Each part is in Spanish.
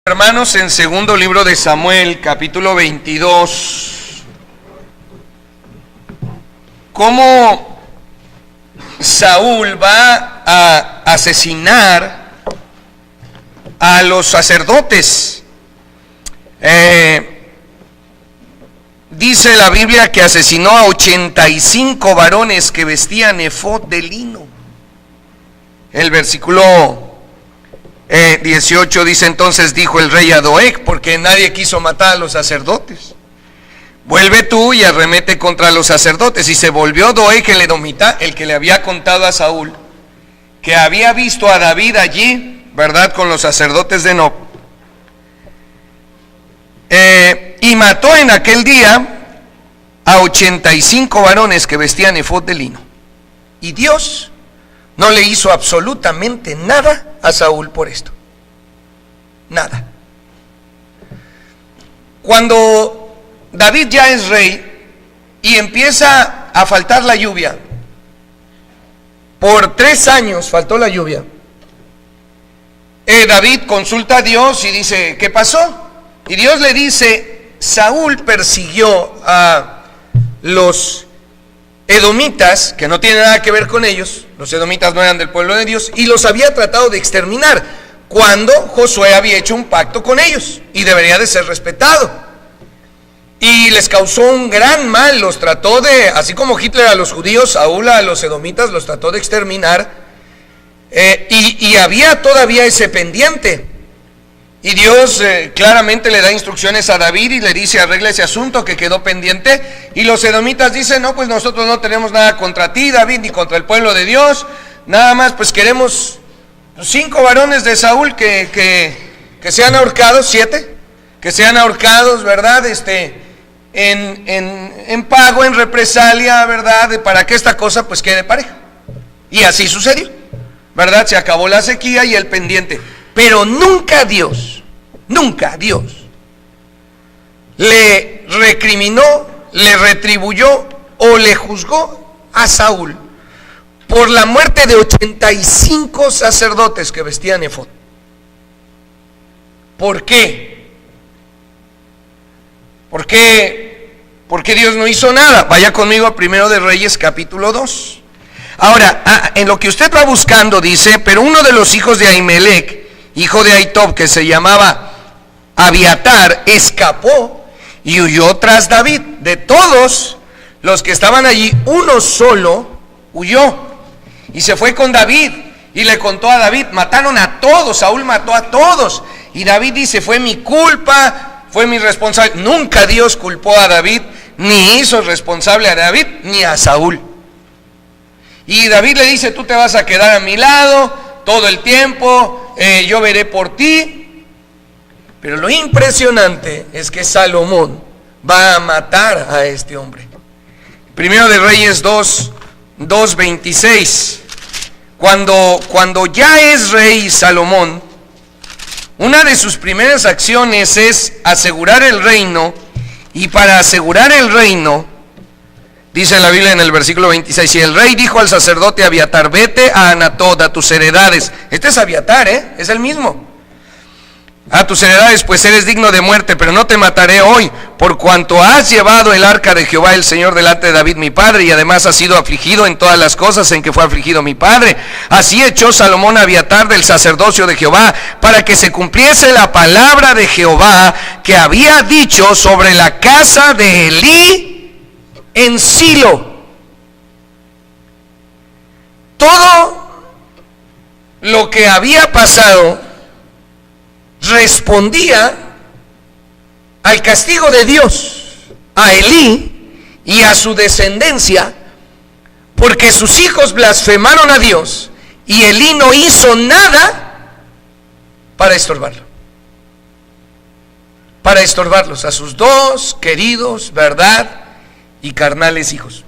Hermanos, en segundo libro de Samuel, capítulo 22, cómo Saúl va a asesinar a los sacerdotes. Dice la Biblia que asesinó a 85 varones que vestían efod de lino. El versículo 18 dice: entonces dijo el rey a Doeg, porque nadie quiso matar a los sacerdotes: vuelve tú y arremete contra los sacerdotes. Y se volvió Doeg el edomita, el que le había contado a Saúl que había visto a David allí, ¿verdad?, con los sacerdotes de Nob, y mató en aquel día a 85 varones que vestían efod de lino. Y Dios no le hizo absolutamente nada a Saúl por esto. Nada. Cuando David ya es rey y empieza a faltar la lluvia, por 3 años faltó la lluvia, David consulta a Dios y dice: ¿qué pasó? Y Dios le dice: Saúl persiguió a los edomitas, que no tiene nada que ver con ellos. Los edomitas no eran del pueblo de Dios, y los había tratado de exterminar cuando Josué había hecho un pacto con ellos y debería de ser respetado, y les causó un gran mal. Los trató de, así como Hitler a los judíos, Saúl a los edomitas los trató de exterminar, y había todavía ese pendiente. Y Dios claramente le da instrucciones a David y le dice: arregla ese asunto que quedó pendiente. Y los edomitas dicen: no, pues nosotros no tenemos nada contra ti, David, ni contra el pueblo de Dios. Nada más pues queremos 5 varones de Saúl que sean ahorcados, 7, que sean ahorcados, ¿verdad? En pago, en represalia, ¿verdad?, para que esta cosa pues quede pareja. Y así sucedió, ¿verdad? Se acabó la sequía y el pendiente. Pero nunca Dios le recriminó, le retribuyó o le juzgó a Saúl por la muerte de 85 sacerdotes que vestían efod. ¿Por qué? ¿Por qué Dios no hizo nada? Vaya conmigo a Primero de Reyes, capítulo 2. Ahora, en lo que usted va buscando, dice: pero uno de los hijos de Ahimelech, hijo de Ahitob, que se llamaba Abiatar, escapó y huyó tras David. De todos los que estaban allí, uno solo huyó y se fue con David y le contó a David: mataron a todos, Saúl mató a todos. Y David dice: fue mi culpa, fue mi responsabilidad. Nunca Dios culpó a David, ni hizo responsable a David ni a Saúl. Y David le dice: tú te vas a quedar a mi lado todo el tiempo, yo veré por ti. Pero lo impresionante es que Salomón va a matar a este hombre. Primero de Reyes 2:26. Cuando ya es rey Salomón, una de sus primeras acciones es asegurar el reino. Y para asegurar el reino, dice la Biblia en el versículo 26: y el rey dijo al sacerdote Abiatar: vete a Anatot, a tus heredades. Este es Abiatar, es el mismo. A tus heredades, pues eres digno de muerte, pero no te mataré hoy, por cuanto has llevado el arca de Jehová el Señor delante de David mi padre, y además has sido afligido en todas las cosas en que fue afligido mi padre. Así echó Salomón a Abiatar del sacerdocio de Jehová, para que se cumpliese la palabra de Jehová que había dicho sobre la casa de Elí en Silo. Todo lo que había pasado respondía al castigo de Dios a Elí y a su descendencia, porque sus hijos blasfemaron a Dios y Elí no hizo nada para estorbarlos a sus 2 queridos, ¿verdad?, y carnales hijos.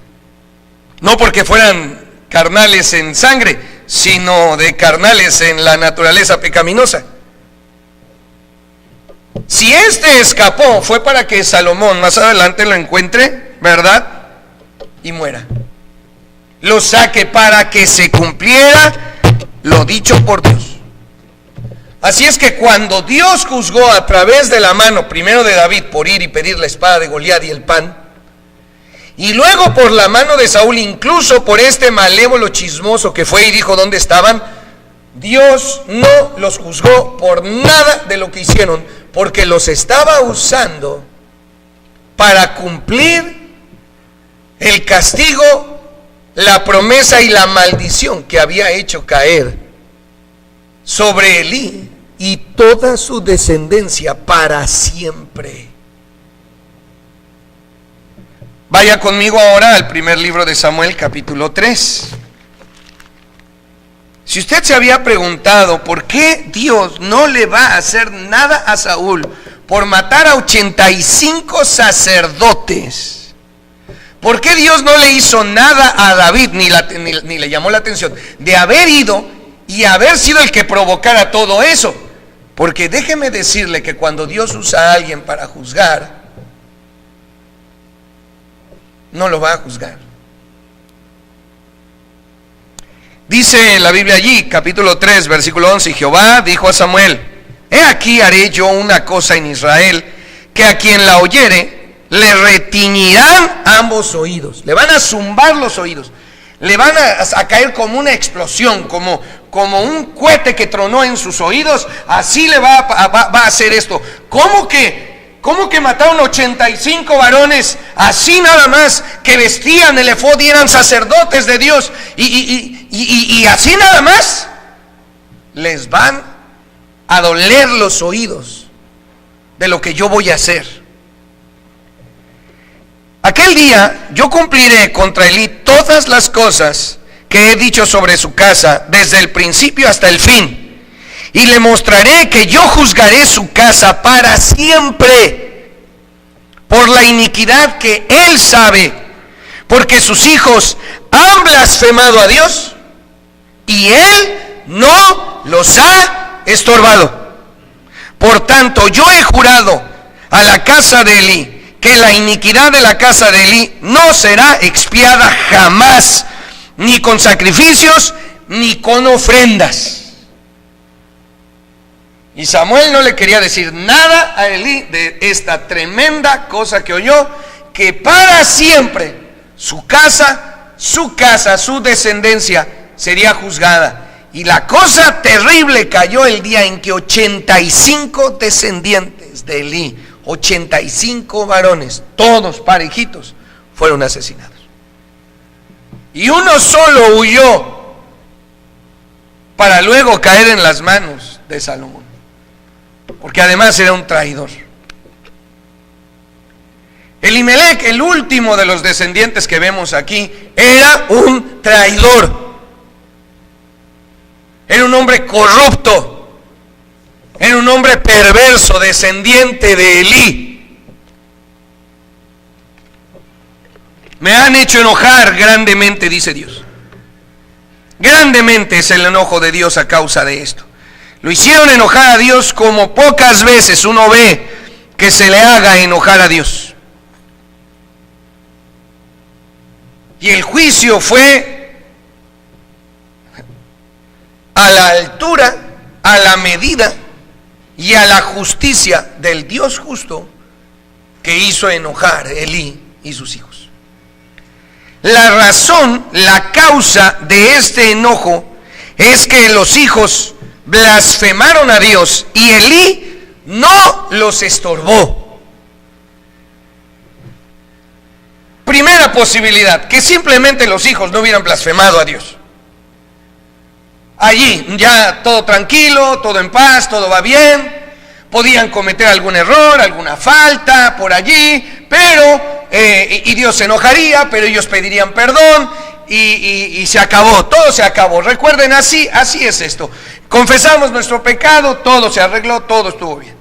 No porque fueran carnales en sangre, sino de carnales en la naturaleza pecaminosa. Si este escapó, fue para que Salomón más adelante lo encuentre, ¿verdad?, y muera. Lo saque para que se cumpliera lo dicho por Dios. Así es que cuando Dios juzgó a través de la mano, primero de David por ir y pedir la espada de Goliat y el pan, y luego por la mano de Saúl, incluso por este malévolo chismoso que fue y dijo dónde estaban, Dios no los juzgó por nada de lo que hicieron, porque los estaba usando para cumplir el castigo, la promesa y la maldición que había hecho caer sobre Elí y toda su descendencia para siempre. Vaya conmigo ahora al primer libro de Samuel, capítulo 3. Si usted se había preguntado por qué Dios no le va a hacer nada a Saúl por matar a 85 sacerdotes, ¿por qué Dios no le hizo nada a David, ni le llamó la atención de haber ido y haber sido el que provocara todo eso? Porque déjeme decirle que cuando Dios usa a alguien para juzgar, no lo va a juzgar. Dice la Biblia allí, capítulo 3, versículo 11, y Jehová dijo a Samuel: he aquí haré yo una cosa en Israel, que a quien la oyere, le retiñirán ambos oídos, le van a zumbar los oídos, le van a caer como una explosión, como un cohete que tronó en sus oídos, así le va a hacer esto. ¿Cómo que mataron 85 varones así nada más, que vestían el efod y eran sacerdotes de Dios, y así nada más? Les van a doler los oídos de lo que yo voy a hacer. Aquel día yo cumpliré contra Elí todas las cosas que he dicho sobre su casa, desde el principio hasta el fin. Y le mostraré que yo juzgaré su casa para siempre por la iniquidad que él sabe, porque sus hijos han blasfemado a Dios y él no los ha estorbado. Por tanto, yo he jurado a la casa de Elí que la iniquidad de la casa de Elí no será expiada jamás, ni con sacrificios ni con ofrendas. Y Samuel no le quería decir nada a Elí de esta tremenda cosa que oyó, que para siempre su casa, su descendencia sería juzgada. Y la cosa terrible cayó el día en que 85 descendientes de Elí, 85 varones, todos parejitos, fueron asesinados. Y uno solo huyó para luego caer en las manos de Salomón, porque además era un traidor. Elimelec, el último de los descendientes que vemos aquí, era un traidor. Era un hombre corrupto, era un hombre perverso, descendiente de Elí. Me han hecho enojar grandemente, dice Dios. Grandemente es el enojo de Dios a causa de esto. Lo hicieron enojar a Dios como pocas veces uno ve que se le haga enojar a Dios. Y el juicio fue a la altura, a la medida y a la justicia del Dios justo que hizo enojar a Elí y sus hijos. La razón, la causa de este enojo es que los hijos blasfemaron a Dios y Elí no los estorbó. Primera posibilidad, que simplemente los hijos no hubieran blasfemado a Dios. Allí ya todo tranquilo, todo en paz, todo va bien. Podían cometer algún error, alguna falta por allí, pero y Dios se enojaría, pero ellos pedirían perdón y se acabó, todo se acabó. Recuerden, así es esto. Confesamos nuestro pecado, todo se arregló, todo estuvo bien.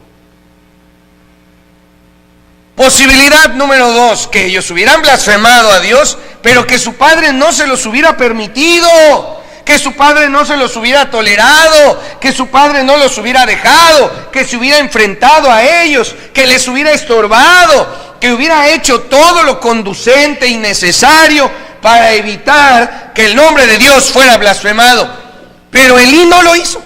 Posibilidad número 2, que ellos hubieran blasfemado a Dios, pero que su padre no se los hubiera permitido, que su padre no se los hubiera tolerado, que su padre no los hubiera dejado, que se hubiera enfrentado a ellos, que les hubiera estorbado, que hubiera hecho todo lo conducente y necesario para evitar que el nombre de Dios fuera blasfemado. Pero Elí no lo hizo.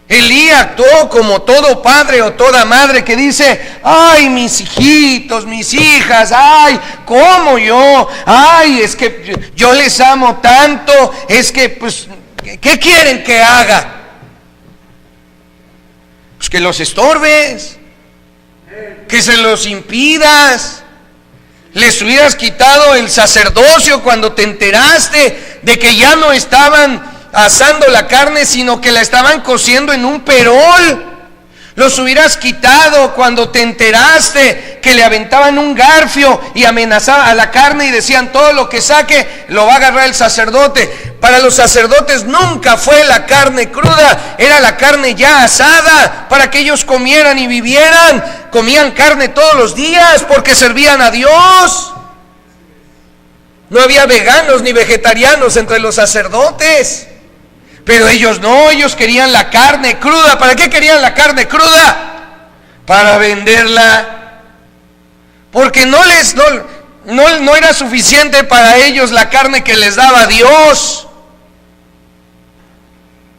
Elí actuó como todo padre o toda madre que dice: ay, mis hijitos, mis hijas, ay, ¿cómo yo? Ay, es que yo les amo tanto, es que, pues, ¿qué quieren que haga? Pues que los estorbes, que se los impidas. Les hubieras quitado el sacerdocio cuando te enteraste de que ya no estaban asando la carne, sino que la estaban cociendo en un perol. Los hubieras quitado cuando te enteraste que le aventaban un garfio y amenazaban a la carne y decían: todo lo que saque lo va a agarrar el sacerdote. Para los sacerdotes nunca fue la carne cruda, era la carne ya asada para que ellos comieran y vivieran. Comían carne todos los días porque servían a Dios. No había veganos ni vegetarianos entre los sacerdotes. Pero ellos no, ellos querían la carne cruda. ¿Para qué querían la carne cruda? Para venderla. Porque no era suficiente para ellos la carne que les daba Dios.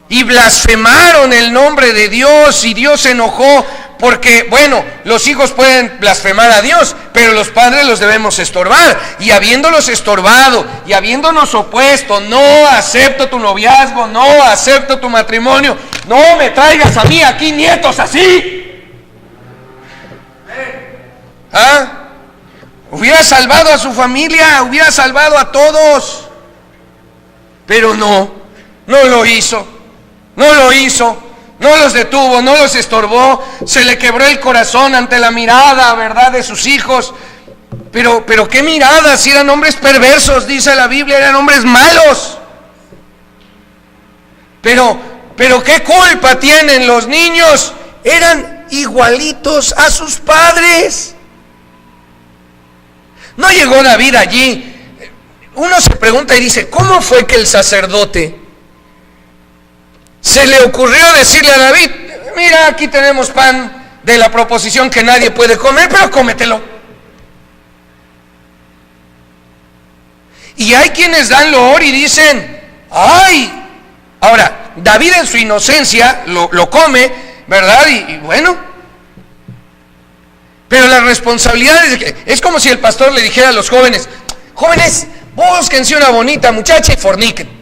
Y blasfemaron el nombre de Dios, y Dios se enojó. Porque, bueno, los hijos pueden blasfemar a Dios, pero los padres los debemos estorbar. Y habiéndolos estorbado y habiéndonos opuesto: no acepto tu noviazgo, no acepto tu matrimonio, no me traigas a mí aquí nietos así. Hubiera salvado a su familia, hubiera salvado a todos. Pero no lo hizo, no lo hizo. No los detuvo, no los estorbó. Se le quebró el corazón ante la mirada, ¿verdad?, de sus hijos. Pero qué mirada, si eran hombres perversos, dice la Biblia, eran hombres malos. Pero qué culpa tienen los niños, eran igualitos a sus padres. No llegó David allí. Uno se pregunta y dice: ¿cómo fue que el sacerdote se le ocurrió decirle a David: mira, aquí tenemos pan de la proposición que nadie puede comer, pero cómetelo? Y hay quienes dan loor y dicen: ay. Ahora, David en su inocencia lo come, ¿verdad? Y bueno, pero la responsabilidad es como si el pastor le dijera a los jóvenes: jóvenes, búsquense una bonita muchacha y forniquen.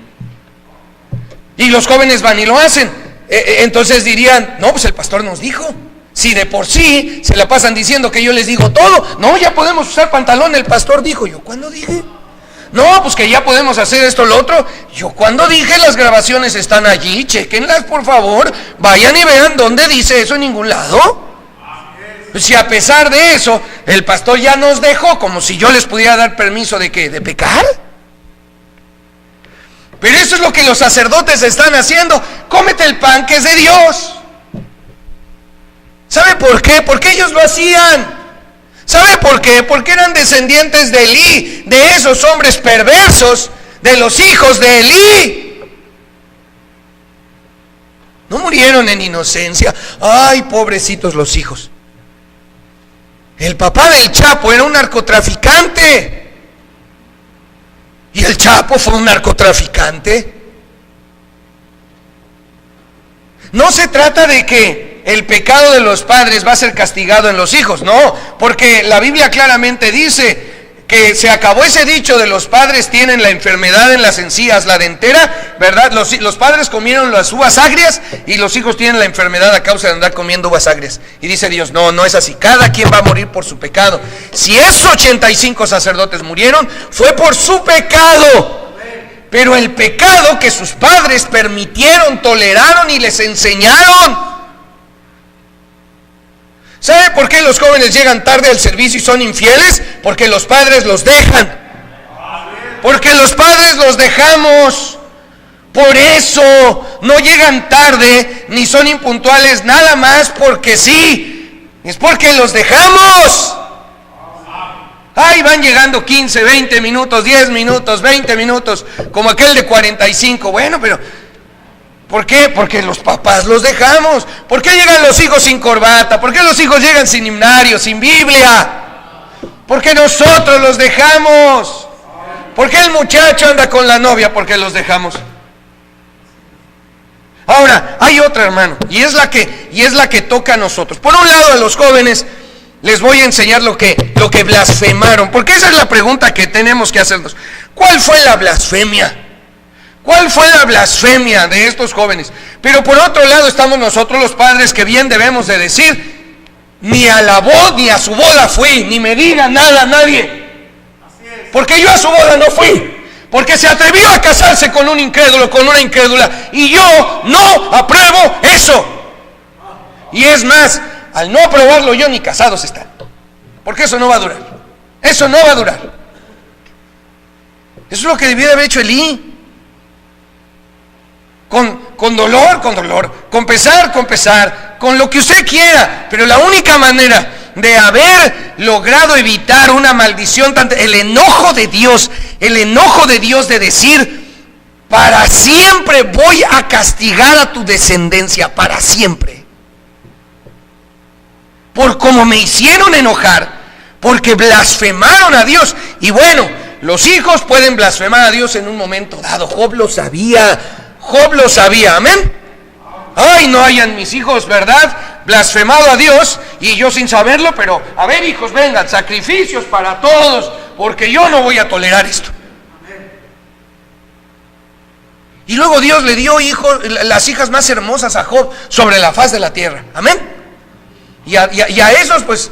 Y los jóvenes van y lo hacen. Entonces dirían: no, pues el pastor nos dijo. Si de por sí se la pasan diciendo que yo les digo todo. No, ya podemos usar pantalón, el pastor dijo. ¿Yo cuándo dije? No, pues que ya podemos hacer esto, lo otro. ¿Yo cuándo dije? Las grabaciones están allí, chéquenlas por favor. Vayan y vean dónde dice eso, en ningún lado. Si a pesar de eso el pastor ya nos dejó, como si yo les pudiera dar permiso de ¿qué? ¿De pecar? Pero eso es lo que los sacerdotes están haciendo. Cómete el pan que es de Dios. ¿Sabe por qué? Porque ellos lo hacían. ¿Sabe por qué? Porque eran descendientes de Elí, de esos hombres perversos, de los hijos de Elí. No murieron en inocencia. Ay, pobrecitos los hijos. El papá del Chapo era un narcotraficante. ¿Y el Chapo fue un narcotraficante? No se trata de que el pecado de los padres va a ser castigado en los hijos, no, porque la Biblia claramente dice que se acabó ese dicho de los padres tienen la enfermedad en las encías, la dentera, ¿verdad? Los padres comieron las uvas agrias y los hijos tienen la enfermedad a causa de andar comiendo uvas agrias. Y dice Dios: no es así, cada quien va a morir por su pecado. Si esos 85 sacerdotes murieron, fue por su pecado. Pero el pecado que sus padres permitieron, toleraron y les enseñaron. ¿Sabe por qué los jóvenes llegan tarde al servicio y son infieles? Porque los padres los dejan. Porque los padres los dejamos. Por eso no llegan tarde ni son impuntuales nada más porque sí. Es porque los dejamos. Ay, van llegando 15, 20 minutos, 10 minutos, 20 minutos, como aquel de 45. Bueno, pero ¿por qué? Porque los papás los dejamos. ¿Por qué llegan los hijos sin corbata? ¿Por qué los hijos llegan sin himnario, sin Biblia? Porque nosotros los dejamos. ¿Por qué el muchacho anda con la novia? Porque los dejamos. Ahora, hay otra, hermano, y es la que toca a nosotros. Por un lado, a los jóvenes les voy a enseñar lo que blasfemaron, porque esa es la pregunta que tenemos que hacernos. ¿Cuál fue la blasfemia? ¿Cuál fue la blasfemia de estos jóvenes? Pero por otro lado estamos nosotros los padres, que bien debemos de decir: ni a la boda ni a su boda fui, ni me diga nada a nadie, porque yo a su boda no fui, porque se atrevió a casarse con un incrédulo, con una incrédula, y yo no apruebo eso. Y es más, al no aprobarlo yo, ni casados están, porque eso no va a durar. Eso no va a durar. Eso es lo que debió de haber hecho Elí. Con dolor, con pesar, con lo que usted quiera, pero la única manera de haber logrado evitar una maldición, el enojo de Dios de decir: para siempre voy a castigar a tu descendencia, para siempre, por cómo me hicieron enojar, porque blasfemaron a Dios. Y bueno, los hijos pueden blasfemar a Dios en un momento dado. Job lo sabía, amén. Ay, no hayan mis hijos, ¿verdad?, blasfemado a Dios, y yo sin saberlo, pero a ver, hijos, vengan, sacrificios para todos, porque yo no voy a tolerar esto. Y luego Dios le dio hijos, las hijas más hermosas a Job sobre la faz de la tierra, amén. Y a esos pues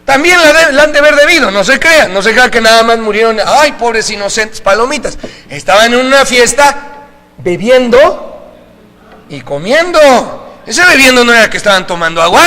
también la han de haber debido, no se crean que nada más murieron, ay, pobres inocentes palomitas. Estaban en una fiesta bebiendo y comiendo. Ese bebiendo no era que estaban tomando agua.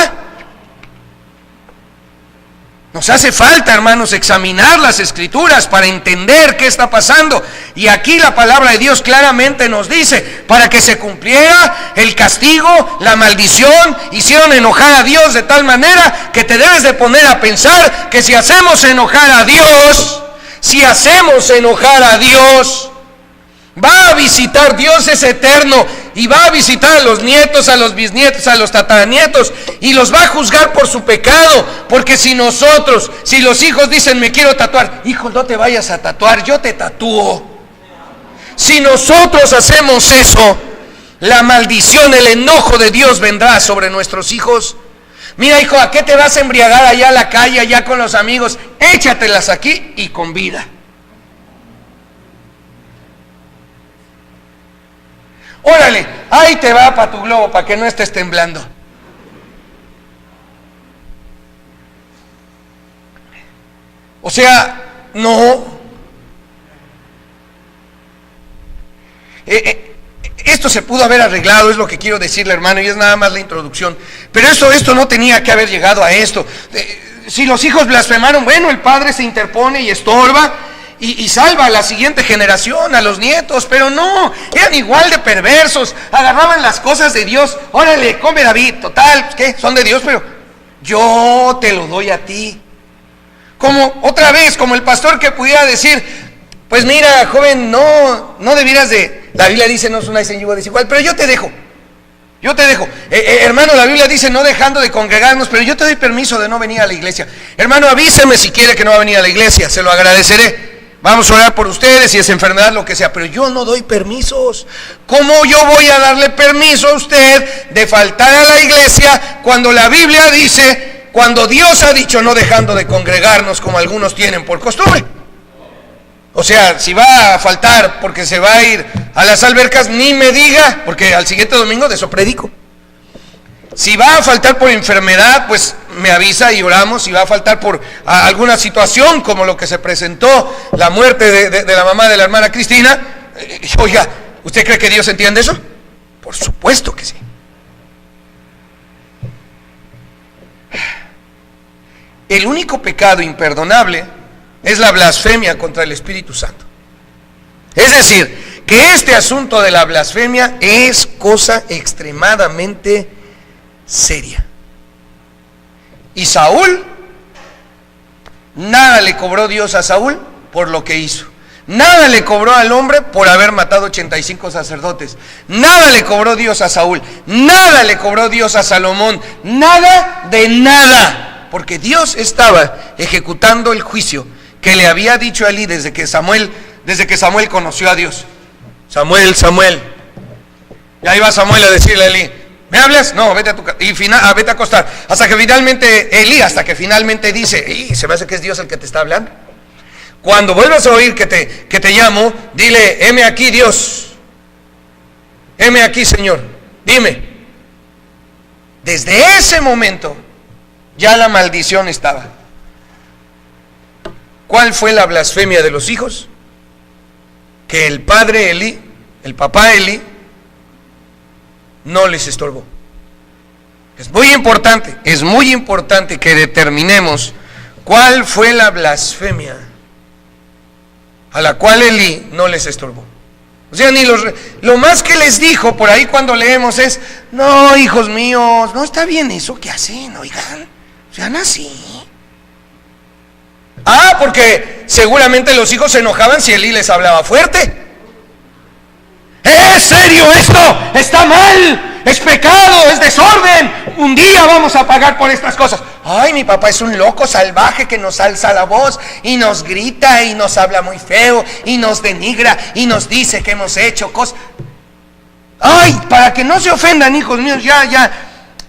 Nos hace falta, hermanos, examinar las escrituras para entender qué está pasando. Y aquí la palabra de Dios claramente nos dice: para que se cumpliera el castigo, la maldición, hicieron enojar a Dios de tal manera que te debes de poner a pensar que si hacemos enojar a Dios, va a visitar. Dios es eterno y va a visitar a los nietos, a los bisnietos, a los tataranietos, y los va a juzgar por su pecado. Porque si los hijos dicen: me quiero tatuar, hijo, no te vayas a tatuar, yo te tatúo. Si nosotros hacemos eso, la maldición, el enojo de Dios vendrá sobre nuestros hijos. Mira, hijo, ¿a qué te vas a embriagar allá a la calle, allá con los amigos? Échatelas aquí y con vida. Órale, ahí te va para tu globo, para que no estés temblando. O sea, no. Esto se pudo haber arreglado, es lo que quiero decirle, hermano, y es nada más la introducción. Pero esto no tenía que haber llegado a esto. Si los hijos blasfemaron, bueno, el padre se interpone y estorba y salva a la siguiente generación, a los nietos. Pero no, eran igual de perversos, agarraban las cosas de Dios. Órale, come David, total, ¿qué? Son de Dios, pero yo te lo doy a ti. Como otra vez, como el pastor que pudiera decir: pues mira, joven, no debieras de... La Biblia dice: no sonáis en yugo desigual, pero yo te dejo. Hermano, la Biblia dice: no dejando de congregarnos, pero yo te doy permiso de no venir a la iglesia. Hermano, avíseme si quiere que no va a venir a la iglesia, se lo agradeceré. Vamos a orar por ustedes, si es enfermedad, lo que sea, pero yo no doy permisos. ¿Cómo yo voy a darle permiso a usted de faltar a la iglesia cuando la Biblia dice, cuando Dios ha dicho no dejando de congregarnos como algunos tienen por costumbre? O sea, si va a faltar porque se va a ir a las albercas, ni me diga, porque al siguiente domingo de eso predico. Si va a faltar por enfermedad, pues me avisa y oramos. Si va a faltar por alguna situación como lo que se presentó, la muerte de la mamá de la hermana Cristina, oiga, ¿usted cree que Dios entiende eso? Por supuesto que sí. El único pecado imperdonable es la blasfemia contra el Espíritu Santo. Es decir, que este asunto de la blasfemia es cosa extremadamente seria. Y Saúl, nada le cobró Dios a Saúl por lo que hizo. Nada le cobró al hombre por haber matado 85 sacerdotes. Nada le cobró Dios a Saúl. Nada le cobró Dios a Salomón. Nada de nada. Porque Dios estaba ejecutando el juicio que le había dicho a Elí desde que Samuel conoció a Dios. Samuel, Y ahí va Samuel a decirle a Elí, ¿me hablas? No, vete a tu casa. Y vete a acostar. Hasta que finalmente dice, se me hace que es Dios el que te está hablando. Cuando vuelvas a oír que te llamo, dile, heme aquí Dios. Heme aquí Señor. Dime. Desde ese momento, ya la maldición estaba. ¿Cuál fue la blasfemia de los hijos? Que el padre Elí, el papá Elí, no les estorbó. Es muy importante que determinemos cuál fue la blasfemia a la cual Elí no les estorbó. O sea, lo más que les dijo por ahí cuando leemos es, no, hijos míos, no está bien eso que hacen, oigan, sean así. Porque seguramente los hijos se enojaban si Elí les hablaba fuerte. ¿Es serio esto? Está mal, es pecado, es desorden. Un día vamos a pagar por estas cosas. Ay, mi papá es un loco salvaje que nos alza la voz y nos grita y nos habla muy feo y nos denigra y nos dice que hemos hecho cosas. Ay, para que no se ofendan, hijos míos,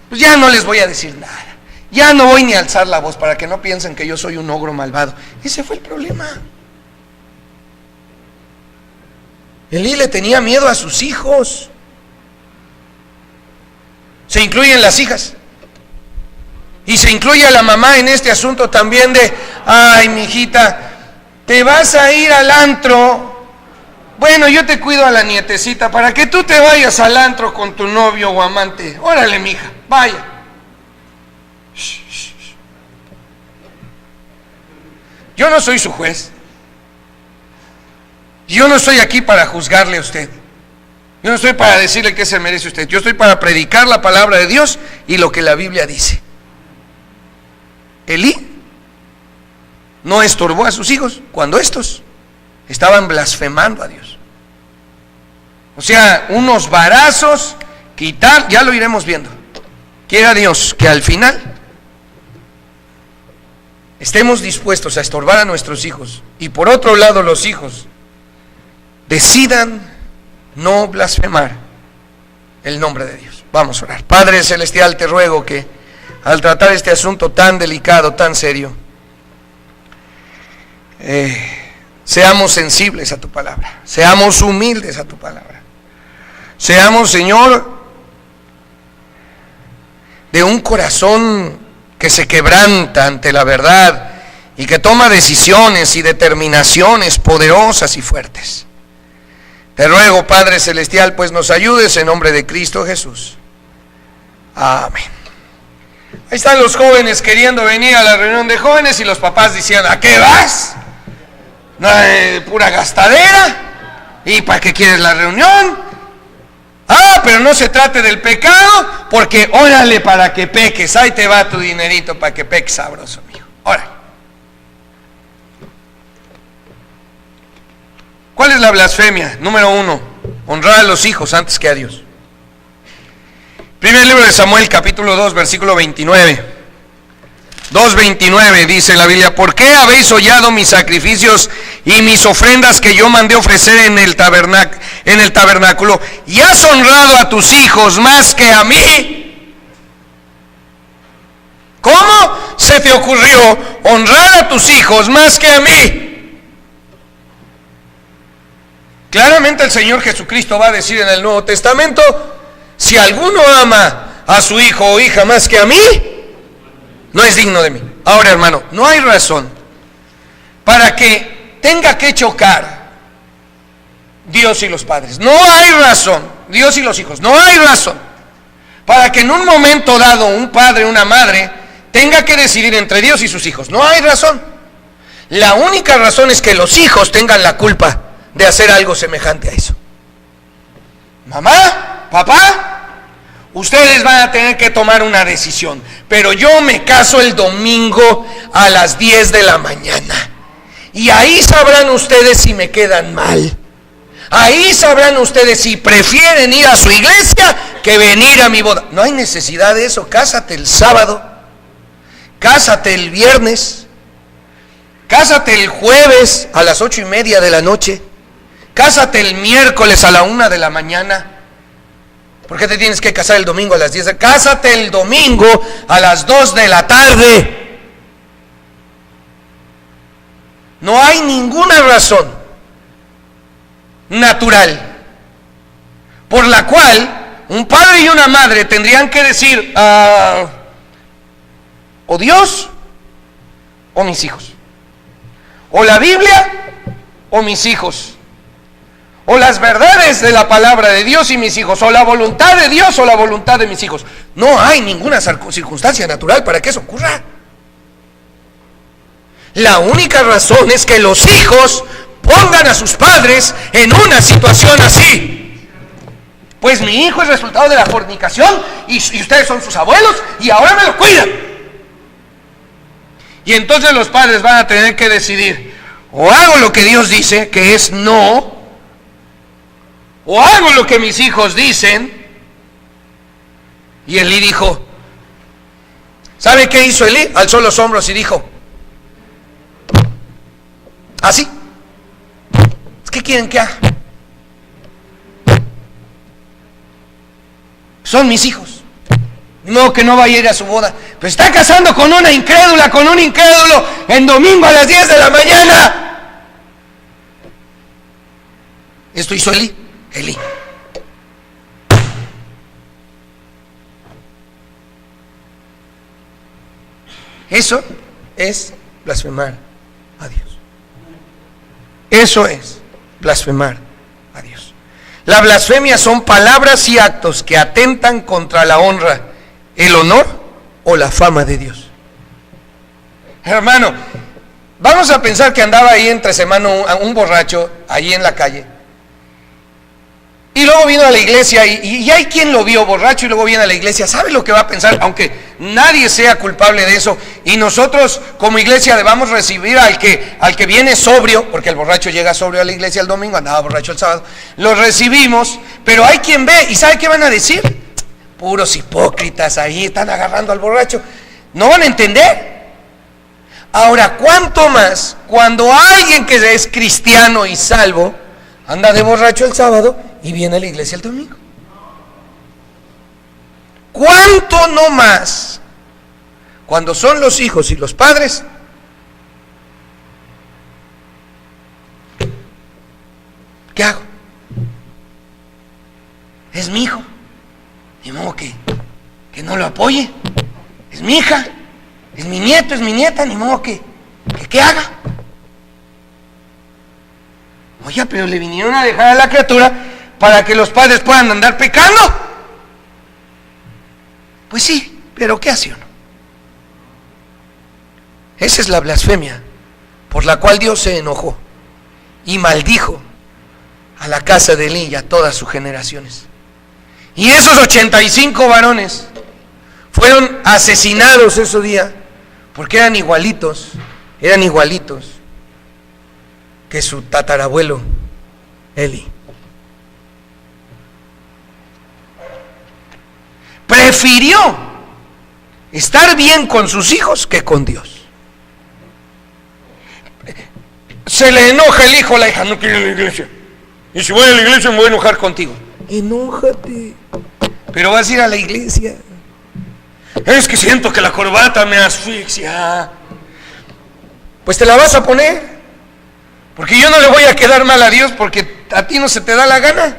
pues ya no les voy a decir nada. Ya no voy ni a alzar la voz para que no piensen que yo soy un ogro malvado. Ese fue el problema. Elí le tenía miedo a sus hijos. Se incluyen las hijas. Y se incluye a la mamá en este asunto también de, ay, mijita, te vas a ir al antro. Bueno, yo te cuido a la nietecita para que tú te vayas al antro con tu novio o amante. Órale, mija, vaya. Yo no soy su juez. Yo no estoy aquí para juzgarle a usted. Yo no estoy para decirle qué se merece usted. Yo estoy para predicar la palabra de Dios y lo que la Biblia dice. Elí no estorbó a sus hijos cuando estos estaban blasfemando a Dios. O sea, unos varazos, ya lo iremos viendo. Quiera Dios que al final estemos dispuestos a estorbar a nuestros hijos y por otro lado los hijos decidan no blasfemar el nombre de Dios. Vamos a orar. Padre Celestial, te ruego que al tratar este asunto tan delicado, tan serio, seamos sensibles a tu palabra, seamos humildes a tu palabra, seamos, Señor, de un corazón que se quebranta ante la verdad y que toma decisiones y determinaciones poderosas y fuertes. Te ruego, Padre Celestial, pues nos ayudes en nombre de Cristo Jesús. Amén. Ahí están los jóvenes queriendo venir a la reunión de jóvenes y los papás diciendo, ¿a qué vas? No, pura gastadera. ¿Y para qué quieres la reunión? Pero no se trate del pecado, porque órale para que peques. Ahí te va tu dinerito para que peques sabroso, amigo. Órale. ¿Cuál es la blasfemia? Número 1, honrar a los hijos antes que a Dios. Primer libro de Samuel, capítulo 2, versículo 29. 2:29 dice la Biblia: ¿por qué habéis hollado mis sacrificios y mis ofrendas que yo mandé ofrecer en el tabernáculo? ¿Y has honrado a tus hijos más que a mí? ¿Cómo se te ocurrió honrar a tus hijos más que a mí? Claramente el Señor Jesucristo va a decir en el Nuevo Testamento: si alguno ama a su hijo o hija más que a mí, no es digno de mí. Ahora, hermano, no hay razón para que tenga que chocar Dios y los padres. No hay razón. Dios y los hijos. No hay razón para que en un momento dado un padre o una madre tenga que decidir entre Dios y sus hijos. No hay razón. La única razón es que los hijos tengan la culpa de hacer algo semejante a eso. Mamá, papá, ustedes van a tener que tomar una decisión, pero yo me caso el domingo a las 10 de la mañana. Y ahí sabrán ustedes si me quedan mal. Ahí sabrán ustedes si prefieren ir a su iglesia que venir a mi boda. No hay necesidad de eso. Cásate el sábado, cásate el viernes, cásate el jueves a las 8:30 de la noche, cásate el miércoles a la 1 de la mañana. ¿Por qué te tienes que casar el domingo a las 10? Cásate el domingo a las 2 de la tarde. No hay ninguna razón natural por la cual un padre y una madre tendrían que decir, o Dios o mis hijos, o la Biblia o mis hijos, o las verdades de la palabra de Dios y mis hijos, o la voluntad de Dios o la voluntad de mis hijos. No hay ninguna circunstancia natural para que eso ocurra. La única razón es que los hijos pongan a sus padres en una situación así. Pues mi hijo es resultado de la fornicación y ustedes son sus abuelos y ahora me lo cuidan. Y entonces los padres van a tener que decidir, o hago lo que Dios dice, que es no, o hago lo que mis hijos dicen. Y Elí dijo, ¿sabe qué hizo Elí? Alzó los hombros y dijo, así, ¿qué quieren que haga? Son mis hijos. Ni modo que no vaya a ir a su boda. Pero está casando con una incrédula, con un incrédulo, en domingo a las 10 de la mañana. Esto hizo Elí. Eso es blasfemar a Dios. Eso es blasfemar a Dios. La blasfemia son palabras y actos que atentan contra la honra, el honor o la fama de Dios. Hermano, vamos a pensar que andaba ahí entre semana un borracho ahí en la calle. Y luego vino a la iglesia y hay quien lo vio borracho y luego viene a la iglesia. ¿Sabe lo que va a pensar? Aunque nadie sea culpable de eso y nosotros como iglesia debamos recibir al que viene sobrio, porque el borracho llega sobrio a la iglesia el domingo, andaba borracho el sábado, lo recibimos, pero hay quien ve y ¿sabe qué van a decir? Puros hipócritas ahí, están agarrando al borracho. No van a entender. Ahora, ¿cuánto más cuando alguien que es cristiano y salvo anda de borracho el sábado y viene a la iglesia el domingo? ¿Cuánto no más cuando son los hijos y los padres? ¿Qué hago? Es mi hijo, ni modo que no lo apoye. Es mi hija, es mi nieto, es mi nieta, ni modo que haga. Oye, pero le vinieron a dejar a la criatura para que los padres puedan andar pecando. Pues sí, pero ¿qué hace uno? Esa es la blasfemia por la cual Dios se enojó y maldijo a la casa de Elí y a todas sus generaciones. Y esos 85 varones fueron asesinados ese día porque eran igualitos que su tatarabuelo Elí. Prefirió estar bien con sus hijos que con Dios. Se le enoja el hijo, la hija, no quiere ir a la iglesia. Y si voy a la iglesia me voy a enojar contigo. Enójate, pero vas a ir a la iglesia. Es que siento que la corbata me asfixia. Pues te la vas a poner, porque yo no le voy a quedar mal a Dios porque a ti no se te da la gana.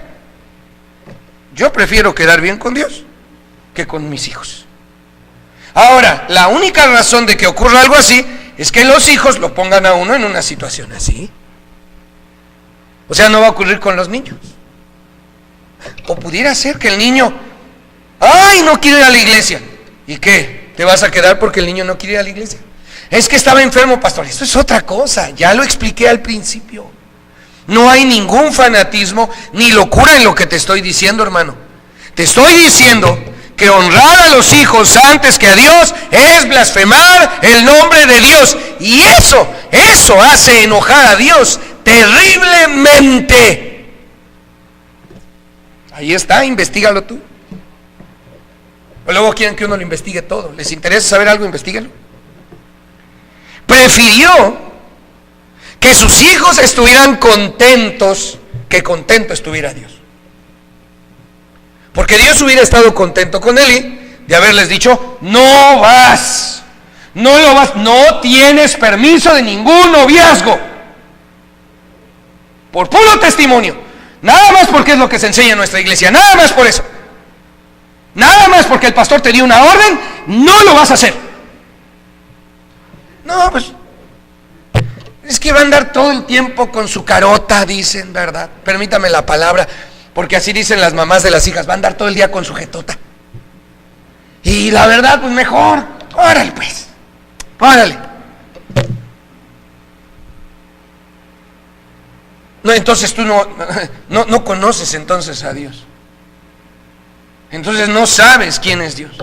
Yo prefiero quedar bien con Dios que con mis hijos. Ahora, la única razón de que ocurra algo así es que los hijos lo pongan a uno en una situación así. O sea, no va a ocurrir con los niños. O pudiera ser que el niño, ¡ay, no quiere ir a la iglesia! ¿Y qué? ¿Te vas a quedar porque el niño no quiere ir a la iglesia? Es que estaba enfermo, pastor. Esto es otra cosa, ya lo expliqué al principio. No hay ningún fanatismo ni locura en lo que te estoy diciendo, hermano. Te estoy diciendo que honrar a los hijos antes que a Dios es blasfemar el nombre de Dios. Y eso hace enojar a Dios terriblemente. Ahí está, investígalo tú. O luego quieren que uno lo investigue todo. ¿Les interesa saber algo? Investíguenlo. Prefirió que sus hijos estuvieran contentos que contento estuviera Dios. Porque Dios hubiera estado contento con Eli de haberles dicho, no vas, no tienes permiso de ningún noviazgo. Por puro testimonio, nada más porque es lo que se enseña en nuestra iglesia, nada más por eso. Nada más porque el pastor te dio una orden, no lo vas a hacer. No, pues es que va a andar todo el tiempo con su carota, dicen, ¿verdad? Permítame la palabra, porque así dicen las mamás de las hijas, va a andar todo el día con su jetota. Y la verdad, pues mejor, órale pues, órale. No, entonces tú no conoces entonces a Dios. Entonces no sabes quién es Dios.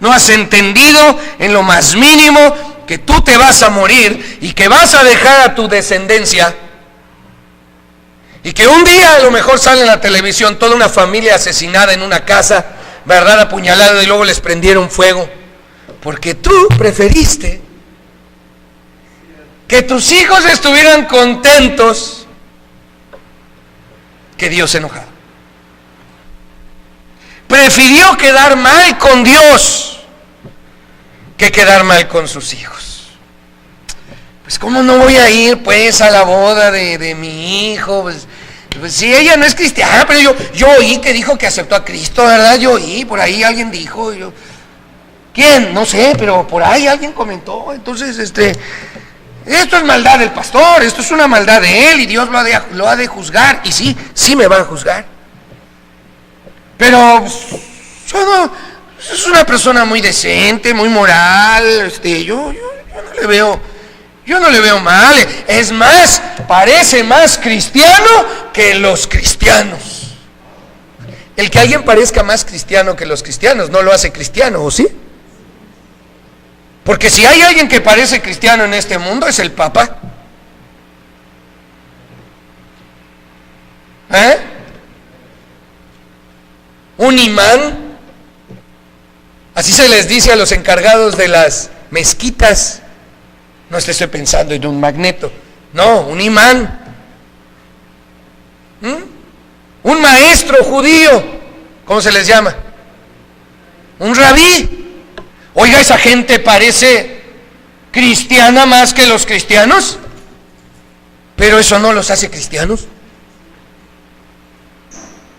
No has entendido en lo más mínimo que tú te vas a morir y que vas a dejar a tu descendencia. Y que un día a lo mejor sale en la televisión toda una familia asesinada en una casa, ¿verdad? Apuñalada, y luego les prendieron fuego. Porque tú preferiste que tus hijos estuvieran contentos que Dios enojado. Prefirió quedar mal con Dios que quedar mal con sus hijos. Pues ¿cómo no voy a ir pues a la boda de mi hijo? Pues si ella no es cristiana, pero yo oí que dijo que aceptó a Cristo, ¿verdad? Yo oí, por ahí alguien dijo, ¿quién? No sé, pero por ahí alguien comentó. Entonces, esto es maldad del pastor, esto es una maldad de él y Dios lo ha de juzgar. Y sí me va a juzgar. Pero es una persona muy decente, muy moral, yo no le veo mal. Es más, parece más cristiano que los cristianos. El que alguien parezca más cristiano que los cristianos no lo hace cristiano, ¿o sí? Porque si hay alguien que parece cristiano en este mundo es el Papa. Un imán, así se les dice a los encargados de las mezquitas. No estoy pensando en un magneto, no, un imán. Un maestro judío, ¿cómo se les llama? Un rabí. Oiga, esa gente parece cristiana más que los cristianos, pero eso no los hace cristianos.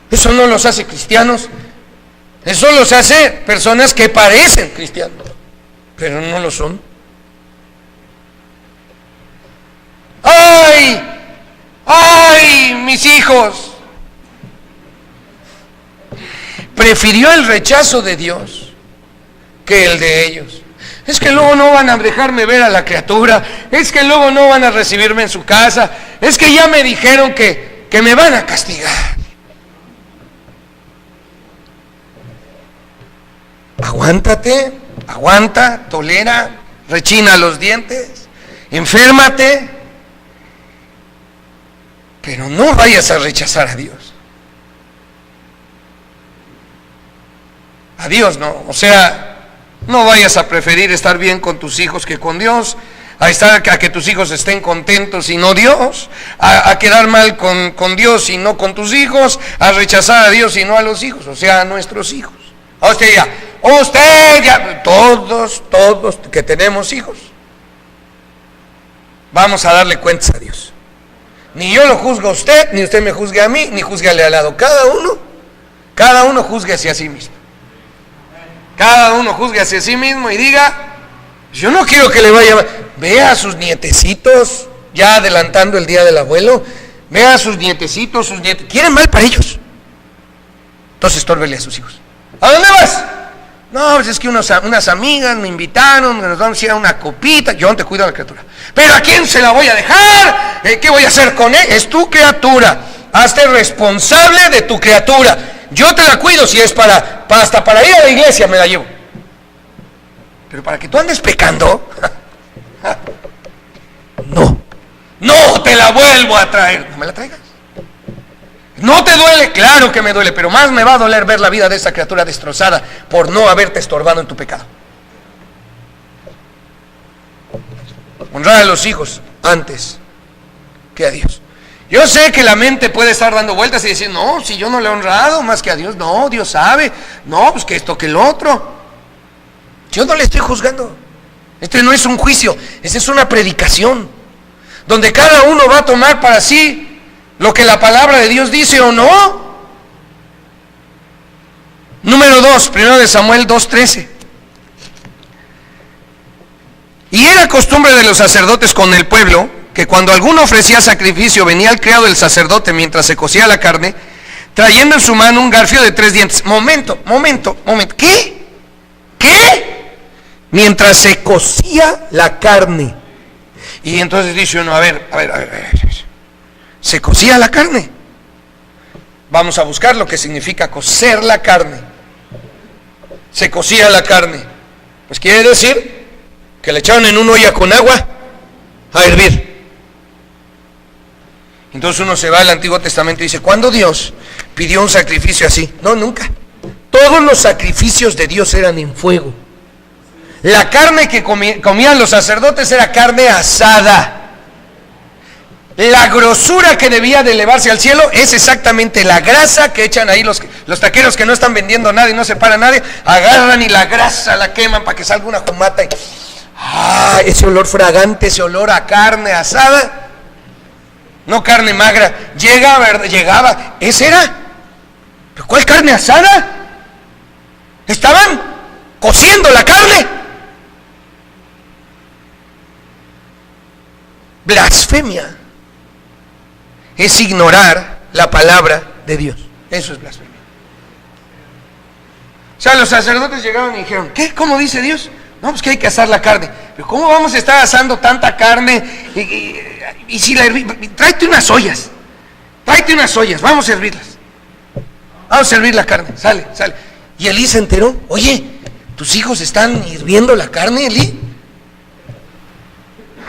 Eso no los hace cristianos. Eso los hace personas que parecen cristianos, pero no lo son. ¡Ay, mis hijos! Prefirió el rechazo de Dios que el de ellos. Es que luego no van a dejarme ver a la criatura, es que luego no van a recibirme en su casa, es que ya me dijeron que me van a castigar. Aguanta, tolera, rechina los dientes, enférmate, pero no vayas a rechazar a Dios. A Dios no, o sea, no vayas a preferir estar bien con tus hijos que con Dios, a que tus hijos estén contentos y no Dios, a quedar mal con Dios y no con tus hijos, a rechazar a Dios y no a los hijos, o sea, a nuestros hijos. A usted ya, todos que tenemos hijos, vamos a darle cuentas a Dios. Ni yo lo juzgo a usted, ni usted me juzgue a mí, ni juzgue al lado. Cada uno juzgue hacia sí mismo. Cada uno juzgue hacia sí mismo y diga, yo no quiero que le vaya mal. Vea a sus nietecitos, ya adelantando el día del abuelo, vea a sus nietecitos, quieren mal para ellos. Entonces estórbele a sus hijos. ¿A dónde vas? No, pues es que unas amigas me invitaron, nos vamos a ir a una copita. Yo no te cuido a la criatura. ¿Pero a quién se la voy a dejar? ¿Qué voy a hacer con él? Es tu criatura. Hazte responsable de tu criatura. Yo te la cuido si es hasta para ir a la iglesia me la llevo. Pero para que tú andes pecando, no te la vuelvo a traer. No me la traigas. ¿No te duele? Claro que me duele, pero más me va a doler ver la vida de esa criatura destrozada por no haberte estorbado en tu pecado. Honrar a los hijos antes que a Dios. Yo sé que la mente puede estar dando vueltas y decir, no, si yo no le he honrado más que a Dios, no, Dios sabe, no, pues que esto, que el otro. Yo no le estoy juzgando. Este no es un juicio, esta es una predicación, donde cada uno va a tomar para sí lo que la palabra de Dios dice o no. Número 2, 1 Samuel 2:13. Y era costumbre de los sacerdotes con el pueblo, que cuando alguno ofrecía sacrificio, venía el criado del sacerdote mientras se cocía la carne, trayendo en su mano un garfio de 3 dientes. Momento. ¿Qué? Mientras se cocía la carne. Y entonces dice uno, a ver. Se cocía la carne. Vamos a buscar lo que significa cocer la carne. Se cocía la carne. Pues quiere decir que le echaron en una olla con agua a hervir. Entonces uno se va al Antiguo Testamento y dice, ¿cuándo Dios pidió un sacrificio así? No, nunca. Todos los sacrificios de Dios eran en fuego. La carne que comían los sacerdotes era carne asada. La grosura que debía de elevarse al cielo es exactamente la grasa que echan ahí los taqueros que no están vendiendo nada y no se para nadie, agarran y la grasa la queman para que salga una jumata y ese olor fragante, ese olor a carne asada, no carne magra, llegaba, ese era. ¿Pero cuál carne asada? Estaban cociendo la carne. Blasfemia es ignorar la palabra de Dios. Eso es blasfemia. O sea, los sacerdotes llegaron y dijeron, ¿qué? ¿Cómo dice Dios? No, pues que hay que asar la carne. Pero ¿cómo vamos a estar asando tanta carne? Y si la hervimos, tráete unas ollas, vamos a hervirlas. Vamos a hervir la carne, sale. Y Elí se enteró, oye, ¿tus hijos están hirviendo la carne, Elí?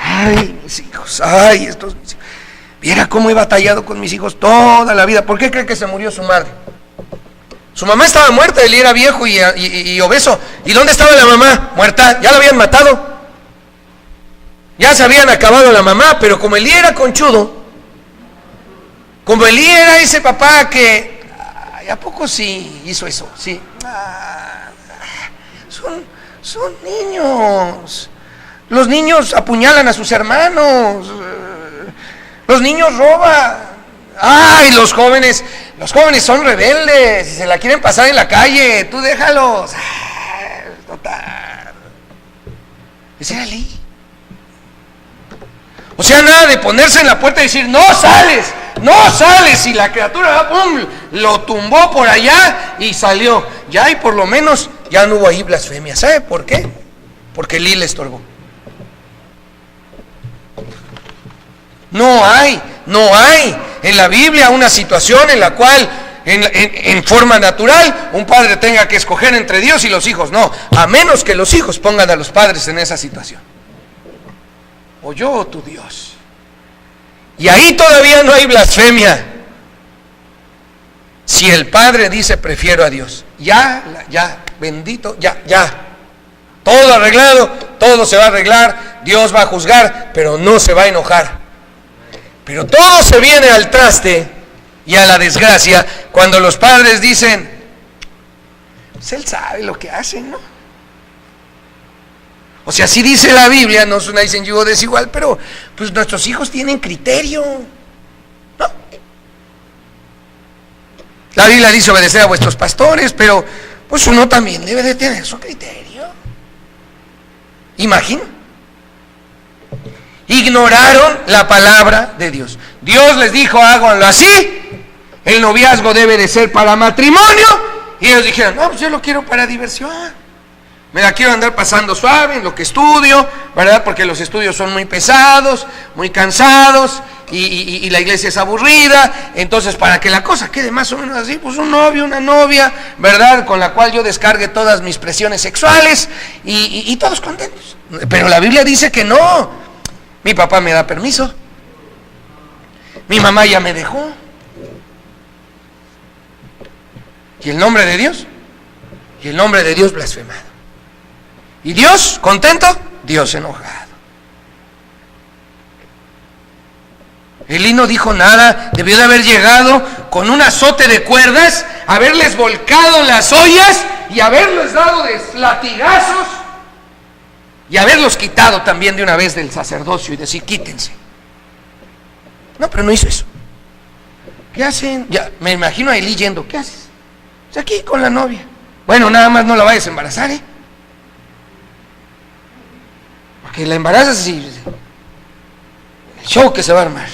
Ay, mis hijos, estos mis hijos. Viera cómo he batallado con mis hijos toda la vida. ¿Por qué cree que se murió su madre? Su mamá estaba muerta, Elí era viejo y obeso. ¿Y dónde estaba la mamá? Muerta, ya la habían matado. Ya se habían acabado la mamá, pero como Elí era conchudo, como Elí era ese papá que, ¿a poco sí hizo eso? Sí. Son niños. Los niños apuñalan a sus hermanos. Los niños roban. Los jóvenes son rebeldes y se la quieren pasar en la calle. Tú déjalos. Total. Ese era Elí. O sea, nada de ponerse en la puerta y decir, no sales. Y la criatura, ¡pum!, lo tumbó por allá y salió. Ya, y por lo menos ya no hubo ahí blasfemia. ¿Sabe por qué? Porque Elí le estorbó. No hay en la Biblia una situación en la cual en forma natural un padre tenga que escoger entre Dios y los hijos. No, a menos que los hijos pongan a los padres en esa situación. O yo o tu Dios. Y ahí todavía no hay blasfemia. Si el padre dice prefiero a Dios, ya, bendito, ya. Todo arreglado, todo se va a arreglar, Dios va a juzgar, pero no se va a enojar. Pero todo se viene al traste y a la desgracia cuando los padres dicen, pues él sabe lo que hace, ¿no? O sea, sí dice la Biblia, no es una dicen yugo desigual, pero pues nuestros hijos tienen criterio, ¿no? La Biblia dice obedecer a vuestros pastores, pero pues uno también debe de tener su criterio. Imagina. Ignoraron la palabra de Dios. Dios les dijo, háganlo así. El noviazgo debe de ser para matrimonio. Y ellos dijeron, no, pues yo lo quiero para diversión. Me la quiero andar pasando suave en lo que estudio, ¿verdad? Porque los estudios son muy pesados, muy cansados, y la iglesia es aburrida. Entonces, para que la cosa quede más o menos así, pues un novio, una novia, ¿verdad? Con la cual yo descargue todas mis presiones sexuales y todos contentos. Pero la Biblia dice que no. Mi papá me da permiso. Mi mamá ya me dejó. ¿Y el nombre de Dios? Y el nombre de Dios blasfemado. ¿Y Dios contento? Dios enojado. Elí no dijo nada, debió de haber llegado con un azote de cuerdas, haberles volcado las ollas y haberles dado latigazos y haberlos quitado también de una vez del sacerdocio y decir, quítense. No, pero no hizo eso. ¿Qué hacen? Ya, me imagino a Elí yendo, ¿qué haces? Pues aquí con la novia. Bueno, nada más no la vayas a embarazar, ¿eh? Porque la embarazas y el show que se va a armar.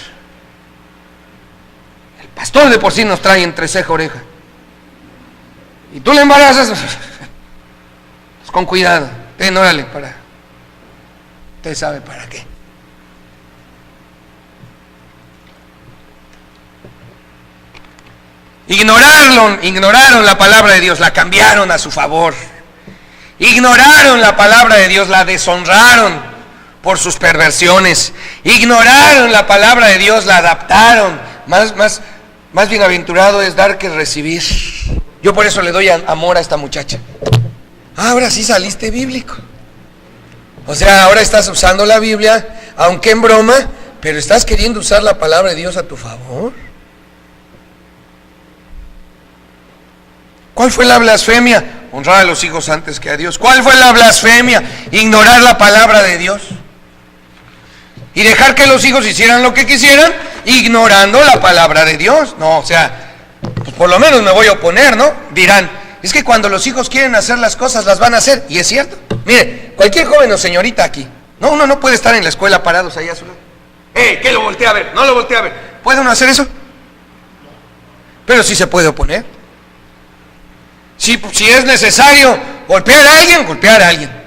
El pastor de por sí nos trae entre ceja y oreja. Y tú la embarazas, pues con cuidado, órale, usted sabe para qué. Ignoraron la palabra de Dios, la cambiaron a su favor. Ignoraron la palabra de Dios, la deshonraron por sus perversiones. Ignoraron la palabra de Dios, la adaptaron. Más bienaventurado es dar que recibir. Yo por eso le doy amor a esta muchacha. Ahora sí saliste bíblico. O sea, ahora estás usando la Biblia, aunque en broma, pero estás queriendo usar la palabra de Dios a tu favor. ¿Cuál fue la blasfemia? Honrar a los hijos antes que a Dios. ¿Cuál fue la blasfemia? Ignorar la palabra de Dios. Y dejar que los hijos hicieran lo que quisieran, ignorando la palabra de Dios. No, o sea, pues por lo menos me voy a oponer, ¿no? Dirán, es que cuando los hijos quieren hacer las cosas, las van a hacer. Y es cierto. Mire, cualquier joven o señorita aquí, no, uno no puede estar en la escuela parados ahí a su lado. ¿Qué lo voltea a ver? No lo voltea a ver. ¿Puede uno hacer eso? Pero sí se puede oponer. Si es necesario golpear a alguien.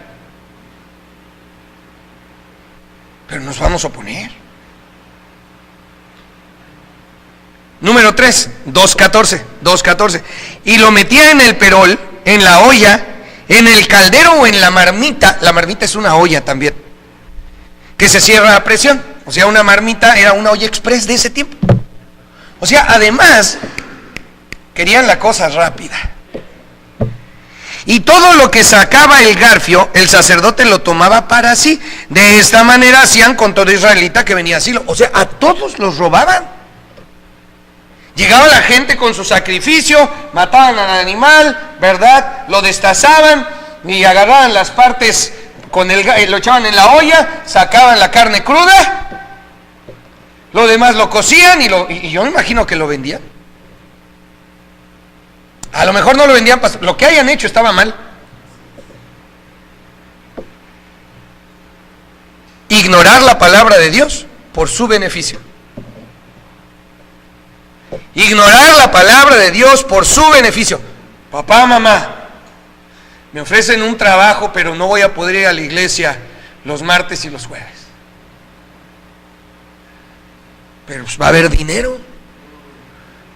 Pero nos vamos a oponer. Número 3, 2.14. Y lo metía en el perol, en la olla, en el caldero o en la marmita. La marmita es una olla también, que se cierra a presión. O sea, una marmita era una olla express de ese tiempo. O sea, además, querían la cosa rápida. Y todo lo que sacaba el garfio, el sacerdote lo tomaba para sí. De esta manera hacían con todo israelita que venía así. O sea, a todos los robaban. Llegaba la gente con su sacrificio, mataban al animal, ¿verdad? Lo destazaban y agarraban las partes, lo echaban en la olla, sacaban la carne cruda, lo demás lo cocían y yo me imagino que lo vendían. A lo mejor no lo vendían, lo que hayan hecho estaba mal. Ignorar la palabra de Dios por su beneficio. Ignorar la palabra de Dios por su beneficio. Papá, mamá, me ofrecen un trabajo, pero no voy a poder ir a la iglesia los martes y los jueves. Pero pues va a haber dinero.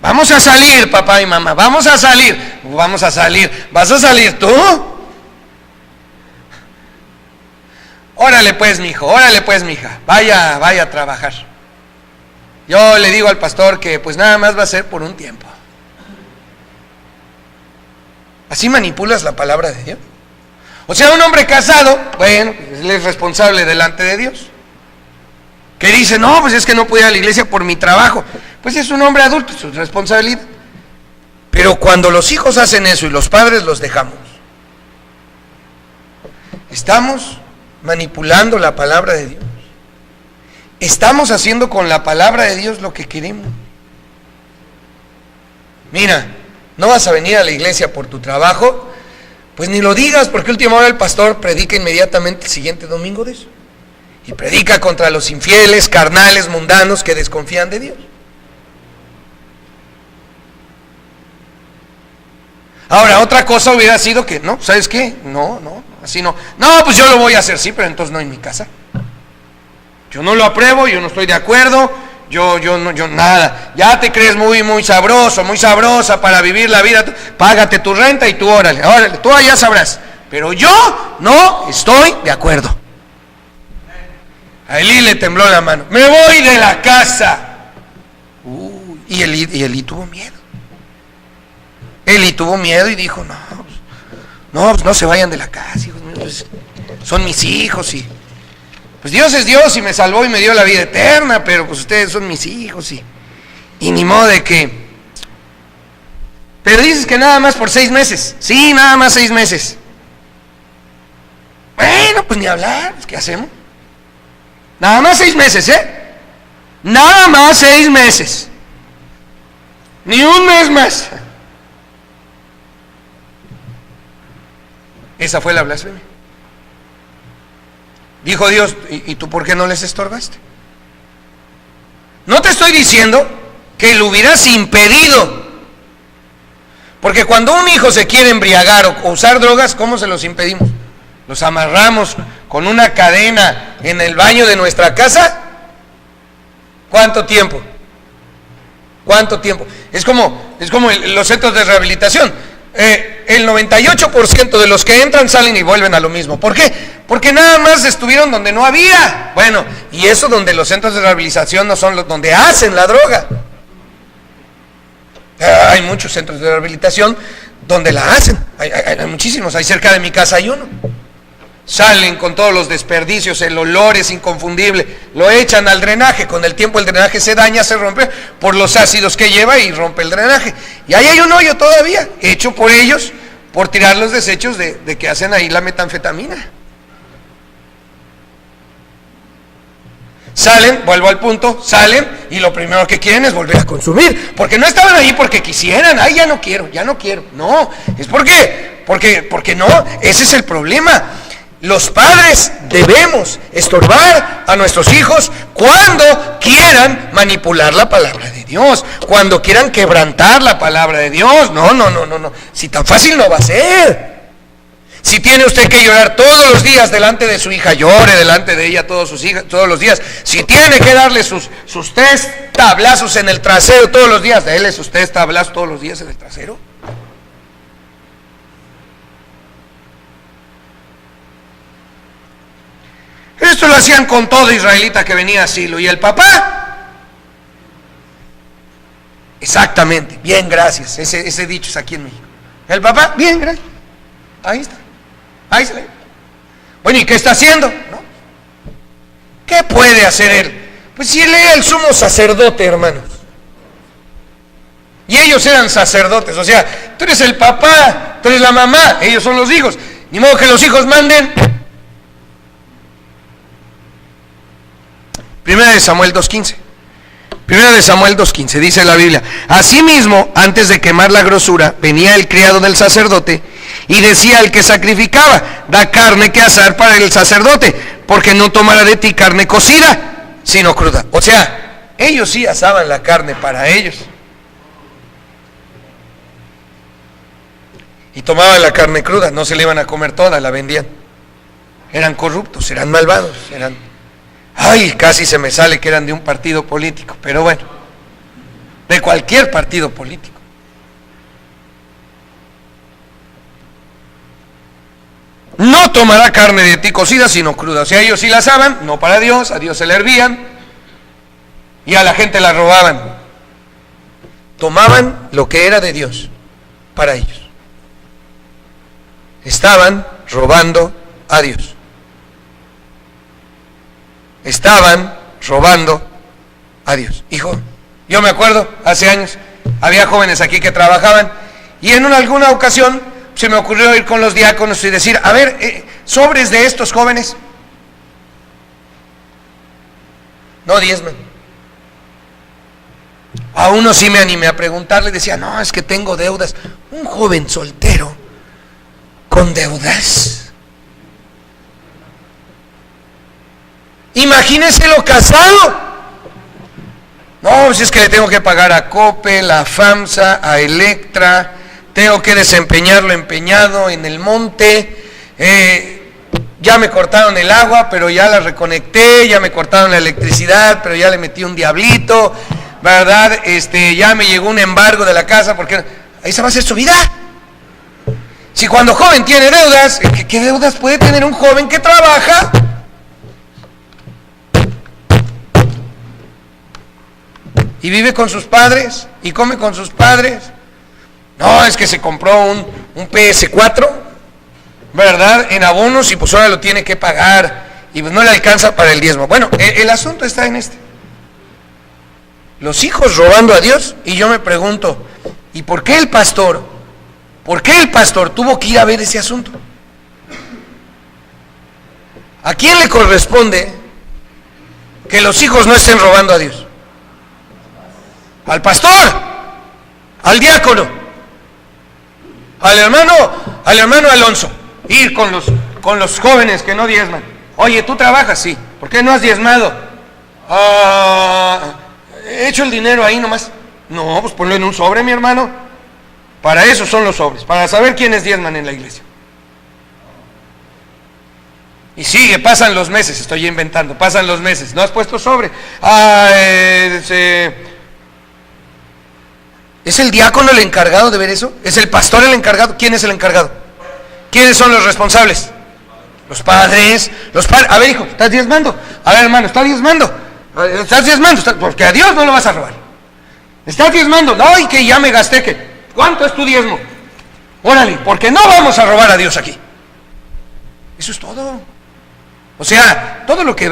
Vamos a salir, papá y mamá, vamos a salir. ¿Vas a salir tú? Órale pues, mijo, órale pues, mija, vaya a trabajar. Yo le digo al pastor que pues nada más va a ser por un tiempo. ¿Así manipulas la palabra de Dios? O sea, un hombre casado, bueno, él es responsable delante de Dios. Que dice, no, pues es que no puedo ir a la iglesia por mi trabajo. Pues es un hombre adulto, es su responsabilidad. Pero cuando los hijos hacen eso y los padres los dejamos, estamos manipulando la palabra de Dios. Estamos haciendo con la palabra de Dios lo que queremos. Mira, no vas a venir a la iglesia por tu trabajo, pues ni lo digas, porque última hora el pastor predica inmediatamente el siguiente domingo de eso. Y predica contra los infieles, carnales, mundanos que desconfían de Dios. Ahora, otra cosa hubiera sido que, no, ¿sabes qué? No, así no. No, pues yo lo voy a hacer, sí, pero entonces no en mi casa. Yo no lo apruebo, yo no estoy de acuerdo, yo nada. Ya te crees muy sabroso, muy sabrosa para vivir la vida. Págate tu renta y tú órale, tú allá sabrás. Pero yo no estoy de acuerdo. A Elí le tembló la mano. Me voy de la casa. Y Elí tuvo miedo. Elí tuvo miedo y dijo, no se vayan de la casa, hijos míos, son mis hijos y pues Dios es Dios y me salvó y me dio la vida eterna, pero pues ustedes son mis hijos y ni modo de que... Pero dices que nada más por 6 meses. Sí, nada más 6 meses. Bueno, pues ni hablar, ¿qué hacemos? Nada más 6 meses, Nada más 6 meses. Ni un mes más. Esa fue la blasfemia. Dijo Dios, ¿y tú por qué no les estorbaste? No te estoy diciendo que lo hubieras impedido. Porque cuando un hijo se quiere embriagar o usar drogas, ¿cómo se los impedimos? ¿Los amarramos con una cadena en el baño de nuestra casa? ¿Cuánto tiempo? ¿Cuánto tiempo? Es como los centros de rehabilitación. El 98% de los que entran salen y vuelven a lo mismo. ¿Por qué? Porque nada más estuvieron donde no había. Bueno, y eso donde los centros de rehabilitación no son los donde hacen la droga. Hay muchos centros de rehabilitación donde la hacen. Hay muchísimos. Ahí cerca de mi casa hay uno. Salen con todos los desperdicios, el olor es inconfundible, lo echan al drenaje, con el tiempo el drenaje se daña, se rompe por los ácidos que lleva y rompe el drenaje. Y ahí hay un hoyo todavía, hecho por ellos, por tirar los desechos de que hacen ahí la metanfetamina. Salen, vuelvo al punto, salen y lo primero que quieren es volver a consumir, porque no estaban ahí porque quisieran, ay ya no quiero, no, es porque no, ese es el problema. Los padres debemos estorbar a nuestros hijos cuando quieran manipular la palabra de Dios, cuando quieran quebrantar la palabra de Dios. No. Si tan fácil no va a ser. Si tiene usted que llorar todos los días delante de su hija, llore delante de ella todos los días. Si tiene que darle sus 3 tablazos en el trasero todos los días, déle sus 3 tablazos todos los días en el trasero. Esto lo hacían con todo israelita que venía a asilo. ¿Y el papá? Exactamente, bien, gracias. Ese dicho es aquí en México. El papá, bien, gracias. Ahí está. Ahí se le... Bueno, ¿y qué está haciendo? ¿No? ¿Qué puede hacer él? Pues si él era el sumo sacerdote, hermanos. Y ellos eran sacerdotes. O sea, tú eres el papá, tú eres la mamá, ellos son los hijos. Ni modo que los hijos manden. 1 de Samuel 2:15. 1 de Samuel 2:15 dice la Biblia: asimismo, antes de quemar la grosura, venía el criado del sacerdote y decía al que sacrificaba: da carne que asar para el sacerdote, porque no tomará de ti carne cocida, sino cruda. O sea, ellos sí asaban la carne para ellos. Y tomaban la carne cruda, no se la iban a comer toda, la vendían. Eran corruptos, eran malvados, Ay, casi se me sale que eran de un partido político, pero bueno, de cualquier partido político. No tomará carne de ti cocida, sino cruda. O sea, ellos sí la asaban, no para Dios, a Dios se la hervían y a la gente la robaban. Tomaban lo que era de Dios para ellos. Estaban robando a Dios. Estaban robando a Dios. Hijo, yo me acuerdo, hace años, había jóvenes aquí que trabajaban y en alguna ocasión se me ocurrió ir con los diáconos y decir: a ver, sobres de estos jóvenes. No diezman. A uno sí me animé a preguntarle, decía: no, es que tengo deudas. Un joven soltero con deudas. Imagínese lo casado. No, si es que le tengo que pagar a Coppel, a FAMSA, a Electra, tengo que desempeñar lo empeñado en el monte, ya me cortaron el agua, pero ya la reconecté, ya me cortaron la electricidad, pero ya le metí un diablito, ¿verdad? Ya me llegó un embargo de la casa, porque ahí se va a hacer su vida. Si cuando joven tiene deudas, ¿qué deudas puede tener un joven que trabaja? Y vive con sus padres, y come con sus padres. No, es que se compró un PS4, ¿verdad? En abonos, y pues ahora lo tiene que pagar. y pues no le alcanza para el diezmo. Bueno, el asunto está en este. Los hijos robando a Dios, y yo me pregunto, ¿y por qué el pastor tuvo que ir a ver ese asunto? ¿A quién le corresponde que los hijos no estén robando a Dios? ¿Al pastor? ¿Al diácono? ¿Al hermano Alonso? Ir con los jóvenes que no diezman. Oye, ¿tú trabajas? Sí. ¿Por qué no has diezmado? He hecho el dinero ahí nomás. No, pues ponlo en un sobre, mi hermano. Para eso son los sobres, para saber quiénes diezman en la iglesia. Y sigue, pasan los meses, estoy inventando, pasan los meses, ¿no has puesto sobre? ¿Es el diácono el encargado de ver eso? ¿Es el pastor el encargado? ¿Quién es el encargado? ¿Quiénes son los responsables? Los padres. A ver, hijo, ¿estás diezmando? A ver, hermano, ¿estás diezmando? ¿Estás diezmando? Porque a Dios no lo vas a robar. ¿Estás diezmando? No, y que ya me gasté, que ¿cuánto es tu diezmo? Órale, porque no vamos a robar a Dios aquí. Eso es todo. O sea, todo lo que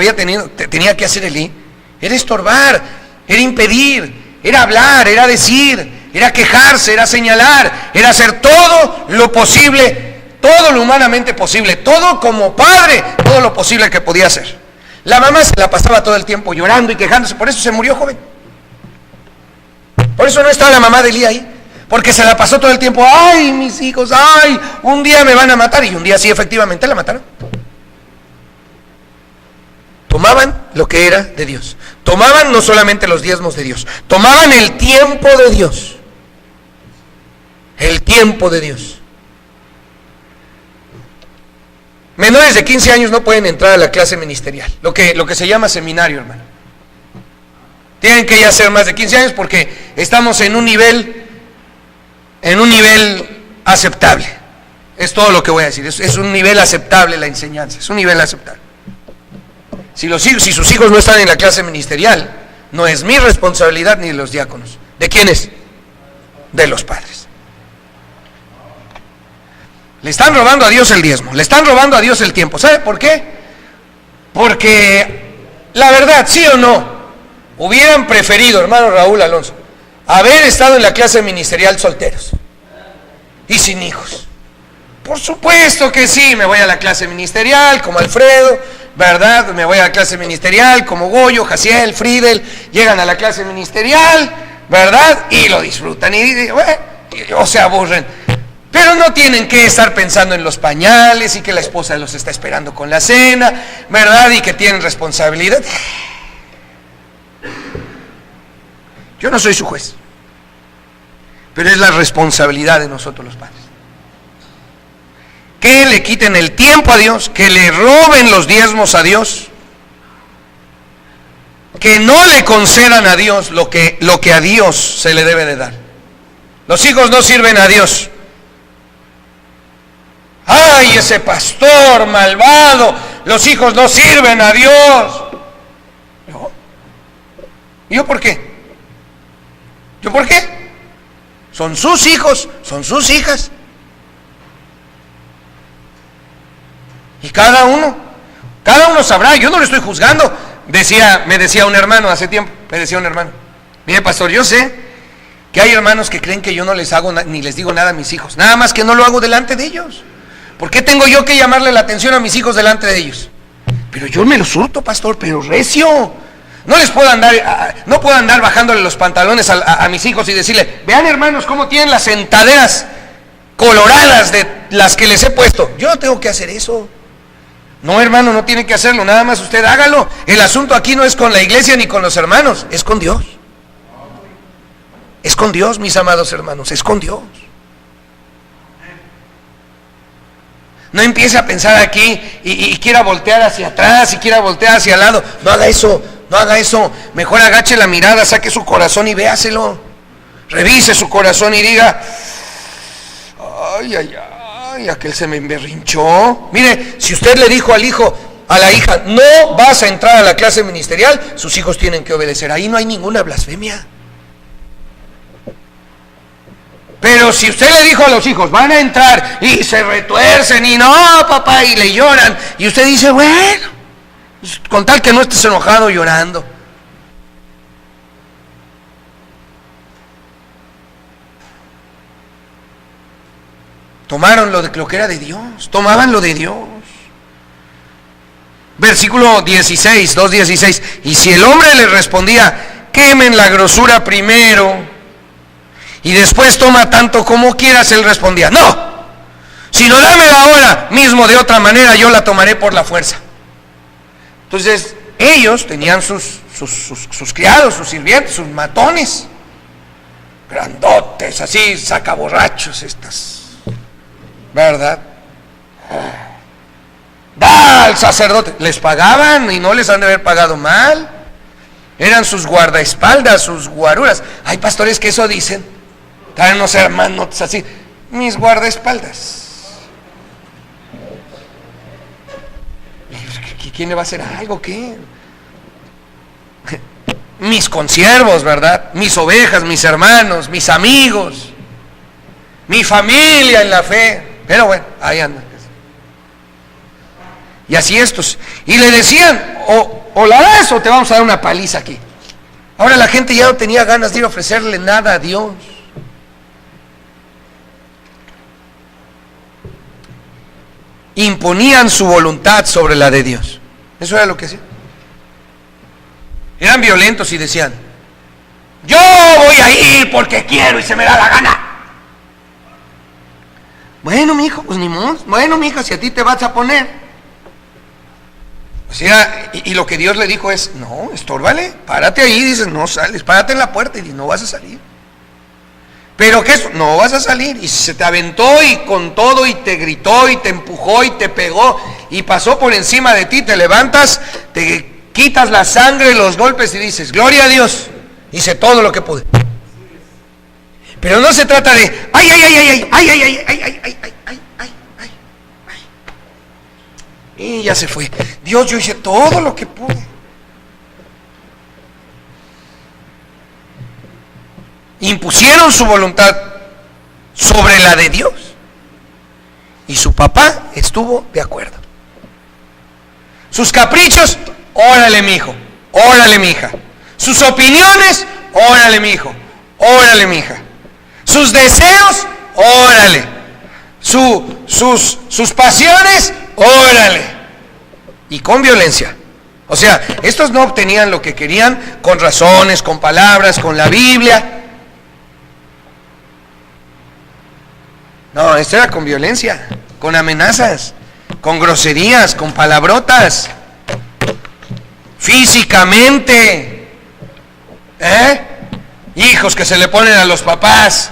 tenía que hacer Elí era estorbar, era impedir, era hablar, era decir, era quejarse, era señalar, era hacer todo lo posible, todo lo humanamente posible, todo como padre, todo lo posible que podía hacer. La mamá se la pasaba todo el tiempo llorando y quejándose, por eso se murió joven. Por eso no está la mamá de Elí ahí, porque se la pasó todo el tiempo, ay, mis hijos, ay, un día me van a matar, y un día sí efectivamente la mataron. Tomaban lo que era de Dios. Tomaban no solamente los diezmos de Dios, tomaban el tiempo de Dios. El tiempo de Dios. Menores de 15 años no pueden entrar a la clase ministerial, lo que se llama seminario, hermano. Tienen que ya ser más de 15 años porque estamos en un nivel aceptable. Es todo lo que voy a decir. Es un nivel aceptable la enseñanza, es un nivel aceptable. Si sus hijos no están en la clase ministerial, no es mi responsabilidad ni de los diáconos. ¿De quién es? De los padres. Le están robando a Dios el diezmo, le están robando a Dios el tiempo. ¿Sabe por qué? Porque la verdad, sí o no, hubieran preferido, hermano Raúl Alonso, haber estado en la clase ministerial solteros y sin hijos. Por supuesto que sí, me voy a la clase ministerial como Alfredo, ¿verdad? Me voy a la clase ministerial como Goyo, Jaciel, Friedel, llegan a la clase ministerial, ¿verdad? Y lo disfrutan o se aburren. Pero no tienen que estar pensando en los pañales y que la esposa los está esperando con la cena, ¿verdad? Y que tienen responsabilidad. Yo no soy su juez, pero es la responsabilidad de nosotros los padres. Que le quiten el tiempo a Dios, que le roben los diezmos a Dios, que no le concedan a Dios lo que a Dios se le debe de dar. Los hijos no sirven a Dios. ¡Ay, ese pastor malvado! Los hijos no sirven a Dios. ¿No? ¿Yo por qué? ¿Yo por qué? Son sus hijos, son sus hijas. Y cada uno sabrá, yo no lo estoy juzgando. Me decía un hermano hace tiempo, mire pastor, yo sé que hay hermanos que creen que yo no les hago ni les digo nada a mis hijos, nada más que no lo hago delante de ellos. ¿Por qué tengo yo que llamarle la atención a mis hijos delante de ellos? Pero yo me lo surto, pastor, pero recio. No puedo andar bajándole los pantalones a mis hijos y decirle, vean hermanos cómo tienen las sentaderas coloradas de las que les he puesto. Yo no tengo que hacer eso. No, hermano, no tiene que hacerlo, nada más usted hágalo. El asunto aquí no es con la iglesia ni con los hermanos, es con Dios. Es con Dios, mis amados hermanos, es con Dios. No empiece a pensar aquí y quiera voltear hacia atrás y quiera voltear hacia el lado. No haga eso, no haga eso. Mejor agache la mirada, saque su corazón y véaselo. Revise su corazón y diga, ay, aquel se me emberrinchó. Mire, si usted le dijo al hijo, a la hija, no vas a entrar a la clase ministerial, sus hijos tienen que obedecer. Ahí no hay ninguna blasfemia. Pero si usted le dijo a los hijos, van a entrar y se retuercen y no, papá, y le lloran, y usted dice, bueno, con tal que no estés enojado llorando. Tomaron lo que era de Dios, tomaban lo de Dios. Versículo 16, 2:16. Y si el hombre le respondía, quemen la grosura primero y después toma tanto como quieras, él respondía, no, sino dámela ahora mismo, de otra manera yo la tomaré por la fuerza. Entonces ellos tenían sus criados, sus sirvientes, sus matones, grandotes, así, sacaborrachos estas, ¿verdad? Da al sacerdote, les pagaban y no les han de haber pagado mal, eran sus guardaespaldas, sus guaruras. Hay pastores que eso dicen, traen unos hermanos así, mis guardaespaldas. ¿Quién le va a hacer algo? ¿Qué? Mis consiervos, ¿verdad? Mis ovejas, mis hermanos, mis amigos, mi familia en la fe. Pero bueno, ahí andan. Y así estos. Y le decían, o la das o te vamos a dar una paliza aquí. Ahora la gente ya no tenía ganas de ir a ofrecerle nada a Dios. Imponían su voluntad sobre la de Dios. Eso era lo que hacían. Eran violentos y decían, yo voy a ir porque quiero y se me da la gana. Bueno, mijo, pues ni modo. Bueno, mija, si a ti te vas a poner. O sea, y lo que Dios le dijo es, no, estórbale, párate ahí, dices, no sales, párate en la puerta y dices, no vas a salir. Pero que eso, no vas a salir. Y se te aventó y con todo y te gritó y te empujó y te pegó y pasó por encima de ti, te levantas, te quitas la sangre, los golpes y dices, gloria a Dios, hice todo lo que pude. Pero no se trata de, ay, ay, ay, ay, ay, ay, ay, ay, ay, ay, ay, ay, ay, ay, ay. Y ya se fue. Dios, yo hice todo lo que pude. Impusieron su voluntad sobre la de Dios. Y su papá estuvo de acuerdo. Sus caprichos, órale mijo, órale mija. Sus opiniones, órale mijo, órale mija. Sus deseos, órale. Sus pasiones, órale. Y con violencia. O sea, estos no obtenían lo que querían con razones, con palabras, con la Biblia. No, esto era con violencia, con amenazas, con groserías, con palabrotas, físicamente. Hijos que se le ponen a los papás,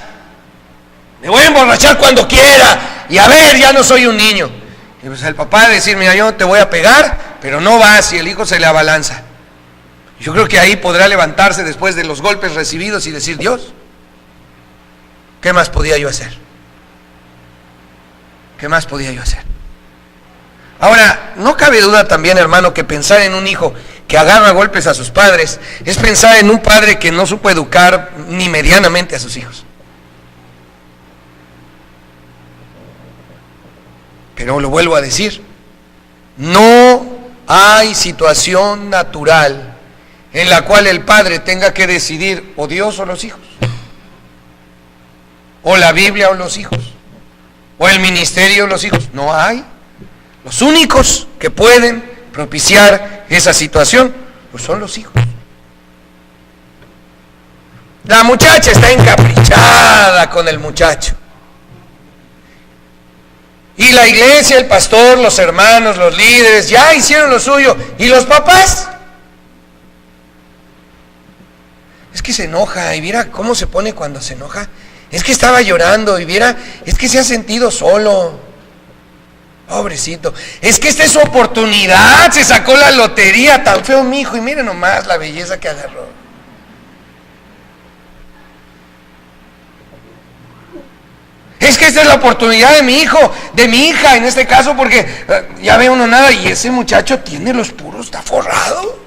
me voy a emborrachar cuando quiera, y a ver, ya no soy un niño. Y pues el papá decir, mira, yo te voy a pegar, pero no vas, y el hijo se le abalanza. Yo creo que ahí podrá levantarse después de los golpes recibidos y decir, Dios, ¿qué más podía yo hacer? ¿Qué más podía yo hacer? Ahora, no cabe duda también, hermano, que pensar en un hijo que agarra golpes a sus padres es pensar en un padre que no supo educar ni medianamente a sus hijos. Pero lo vuelvo a decir, no hay situación natural en la cual el padre tenga que decidir o Dios o los hijos, o la Biblia o los hijos, o el ministerio o los hijos. No hay. Los únicos que pueden propiciar esa situación pues son los hijos. La muchacha está encaprichada con el muchacho. Y la iglesia, el pastor, los hermanos, los líderes ya hicieron lo suyo. ¿Y los papás? Es que se enoja, y viera cómo se pone cuando se enoja. Es que estaba llorando, y viera, es que se ha sentido solo. Pobrecito. Es que esta es su oportunidad, se sacó la lotería, tan feo mi hijo, y miren nomás la belleza que agarró. Es que esta es la oportunidad de mi hijo, de mi hija en este caso, porque ya ve uno nada, y ese muchacho tiene los puros, está forrado.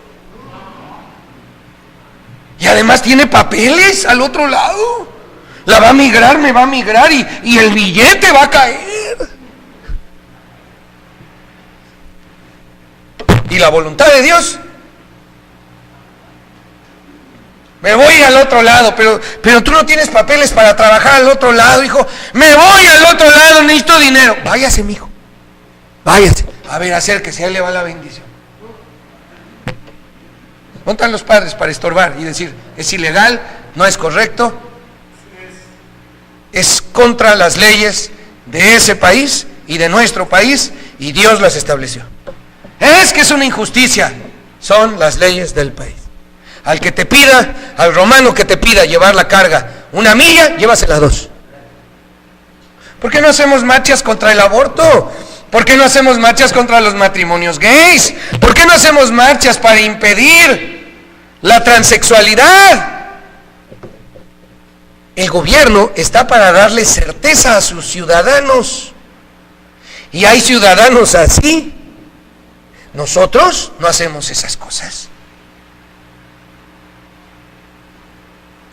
Y además tiene papeles al otro lado. La va a migrar, me va a migrar, y el billete va a caer. Y la voluntad de Dios. Me voy al otro lado, pero tú no tienes papeles para trabajar al otro lado, hijo. Me voy al otro lado, necesito dinero. Váyase, mijo. Váyase. A ver, acérquese, ahí le va la bendición. ¿Dónde están los padres para estorbar y decir, es ilegal, no es correcto? Es contra las leyes de ese país y de nuestro país, y Dios las estableció. Es que es una injusticia. Son las leyes del país. Al que te pida, al romano que te pida llevar la carga 1 milla, llévasela 2. ¿Por qué no hacemos marchas contra el aborto? ¿Por qué no hacemos marchas contra los matrimonios gays? ¿Por qué no hacemos marchas para impedir la transexualidad? El gobierno está para darle certeza a sus ciudadanos. Y hay ciudadanos así. Nosotros no hacemos esas cosas.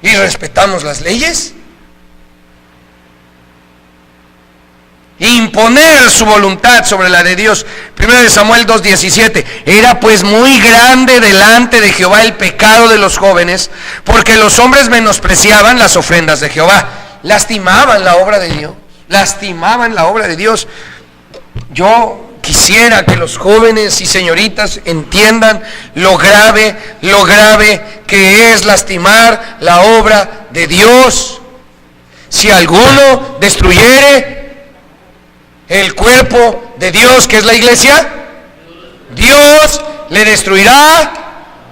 ¿Y respetamos las leyes? Imponer su voluntad sobre la de Dios. 1 Samuel 2:17. Era pues muy grande delante de Jehová el pecado de los jóvenes, porque los hombres menospreciaban las ofrendas de Jehová. Lastimaban la obra de Dios. Lastimaban la obra de Dios. Yo quisiera que los jóvenes y señoritas entiendan lo grave que es lastimar la obra de Dios. Si alguno destruyere el cuerpo de Dios, que es la iglesia, Dios le destruirá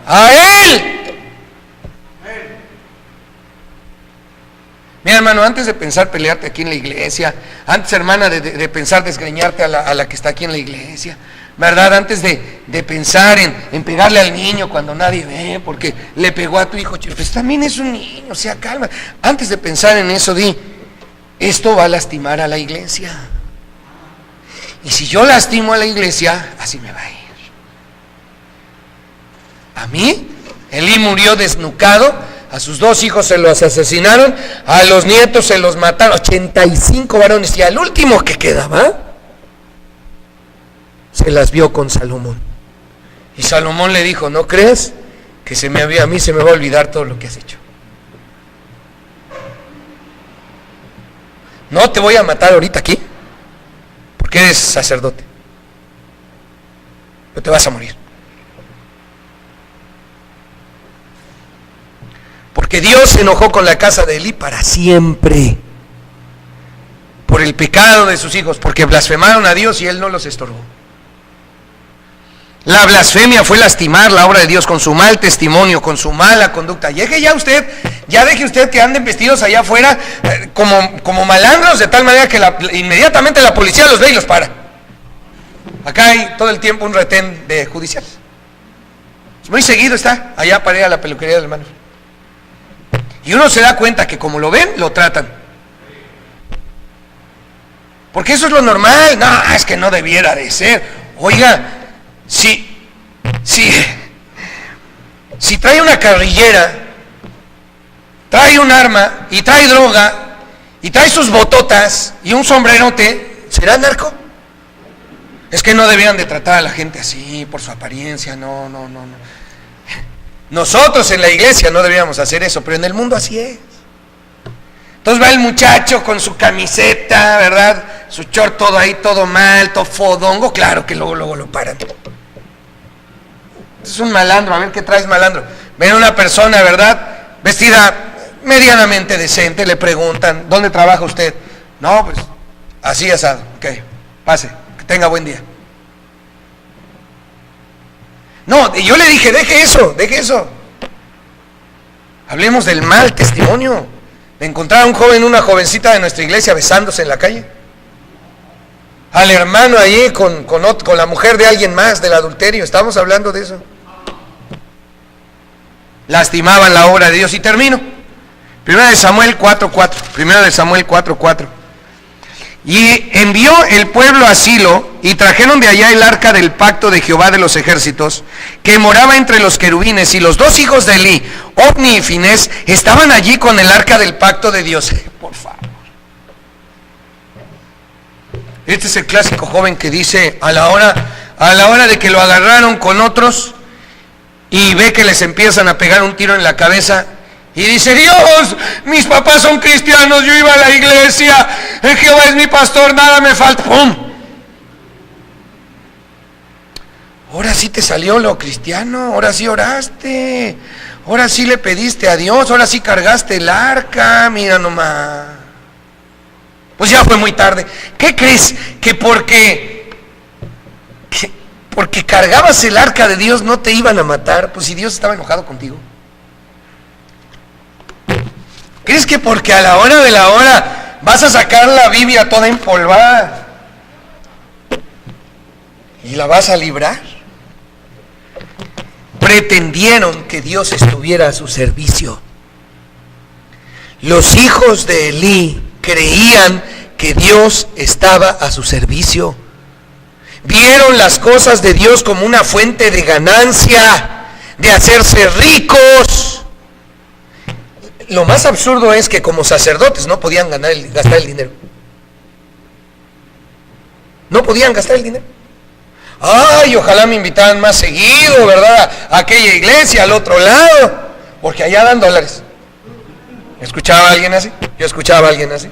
a él. Mira, hermano, antes de pensar pelearte aquí en la iglesia, antes, hermana, de pensar desgreñarte a la que está aquí en la iglesia, ¿verdad? Antes de pensar en pegarle al niño cuando nadie ve, porque le pegó a tu hijo, pues también es un niño, o sea, calma. Antes de pensar en eso, esto va a lastimar a la iglesia. Y si yo lastimo a la iglesia, así me va a ir. A mí, Elí murió desnucado. A sus 2 hijos se los asesinaron, a los nietos se los mataron, 85 varones, y al último que quedaba, se las vio con Salomón. Y Salomón le dijo, ¿no crees que a mí se me va a olvidar todo lo que has hecho? No te voy a matar ahorita aquí, porque eres sacerdote, pero te vas a morir. Porque Dios se enojó con la casa de Elí para siempre por el pecado de sus hijos, porque blasfemaron a Dios y Él no los estorbó. La blasfemia fue lastimar la obra de Dios con su mal testimonio, con su mala conducta. Deje usted que anden vestidos allá afuera como malandros, de tal manera que inmediatamente la policía los ve y los para. Acá hay todo el tiempo un retén de judiciales. Muy seguido está allá para ir a la peluquería del hermano. Y uno se da cuenta que como lo ven, lo tratan. Porque eso es lo normal. No, es que no debiera de ser. Oiga, si trae una carrillera, trae un arma y trae droga y trae sus bototas y un sombrerote, ¿será narco? Es que no debieran de tratar a la gente así por su apariencia. No. Nosotros en la iglesia no deberíamos hacer eso, pero en el mundo así es. Entonces va el muchacho con su camiseta, ¿verdad? Su short todo ahí, todo mal, todo fodongo, claro que luego lo paran. Es un malandro, a ver qué traes, malandro. Ven a una persona, ¿verdad? Vestida medianamente decente, le preguntan, ¿dónde trabaja usted? No, pues así asado, ok, pase, que tenga buen día. No, yo le dije, deje eso. Hablemos del mal testimonio, de encontrar a un joven, una jovencita de nuestra iglesia besándose en la calle. Al hermano allí con la mujer de alguien más, del adulterio, estamos hablando de eso. Lastimaban la obra de Dios. Y termino. 1 Samuel 4:4. Y envió el pueblo a Silo, y trajeron de allá el arca del pacto de Jehová de los ejércitos, que moraba entre los querubines, y los 2 hijos de Elí, Ofni y Finés, estaban allí con el arca del pacto de Dios. Por favor. Este es el clásico joven que dice a la hora a la hora de que lo agarraron con otros y ve que les empiezan a pegar un tiro en la cabeza y dice: Dios, mis papás son cristianos, yo iba a la iglesia, Jehová es mi pastor, nada me falta. ¡Pum! Ahora sí te salió lo cristiano, ahora sí oraste, ahora sí le pediste a Dios, ahora sí cargaste el arca, mira nomás. Pues ya fue muy tarde. ¿Qué crees? Que porque cargabas el arca de Dios no te iban a matar, pues si Dios estaba enojado contigo. ¿Crees que porque a la hora de la hora vas a sacar la Biblia toda empolvada y la vas a librar? Pretendieron que Dios estuviera a su servicio. Los hijos de Elí creían que Dios estaba a su servicio. Vieron las cosas de Dios como una fuente de ganancia, de hacerse ricos. Lo más absurdo es que como sacerdotes no podían gastar el dinero. No podían gastar el dinero. Ay, ojalá me invitaran más seguido, ¿verdad? A aquella iglesia, al otro lado, porque allá dan dólares. ¿Escuchaba a alguien así? Yo escuchaba a alguien así.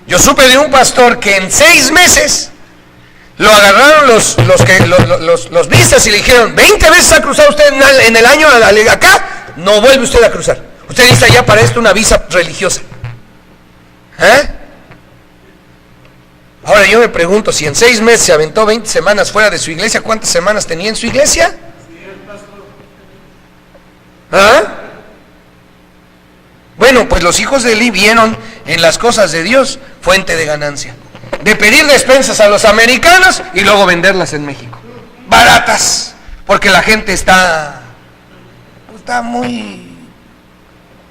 Yo supe de un pastor que en 6 meses lo agarraron los vistas y le dijeron: 20 veces ha cruzado usted en el año acá, no vuelve usted a cruzar. Usted necesita ya para esto una visa religiosa. Ahora yo me pregunto, si en 6 meses se aventó 20 semanas fuera de su iglesia, ¿cuántas semanas tenía en su iglesia? Bueno, pues los hijos de Elí vieron en las cosas de Dios fuente de ganancia. De pedir despensas a los americanos y luego venderlas en México. Baratas, porque la gente está muy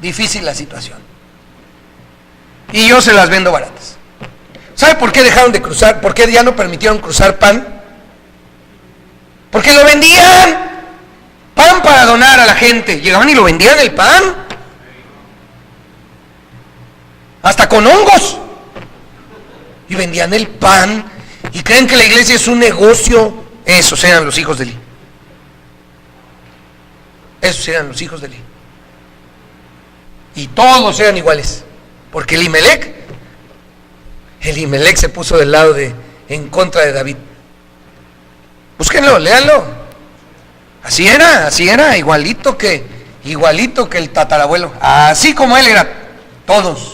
difícil la situación. Y yo se las vendo baratas. ¿Sabe por qué dejaron de cruzar? ¿Por qué ya no permitieron cruzar pan? Porque lo vendían. Pan para donar a la gente. Llegaban y lo vendían el pan. Hasta con hongos. Y vendían el pan. Y creen que la iglesia es un negocio. Esos eran los hijos de Elí. Esos eran los hijos de Elí. Y todos eran iguales. Porque Elimelec se puso del lado en contra de David. Búsquenlo, léanlo. Así era, igualito que el tatarabuelo. Así como él era, todos.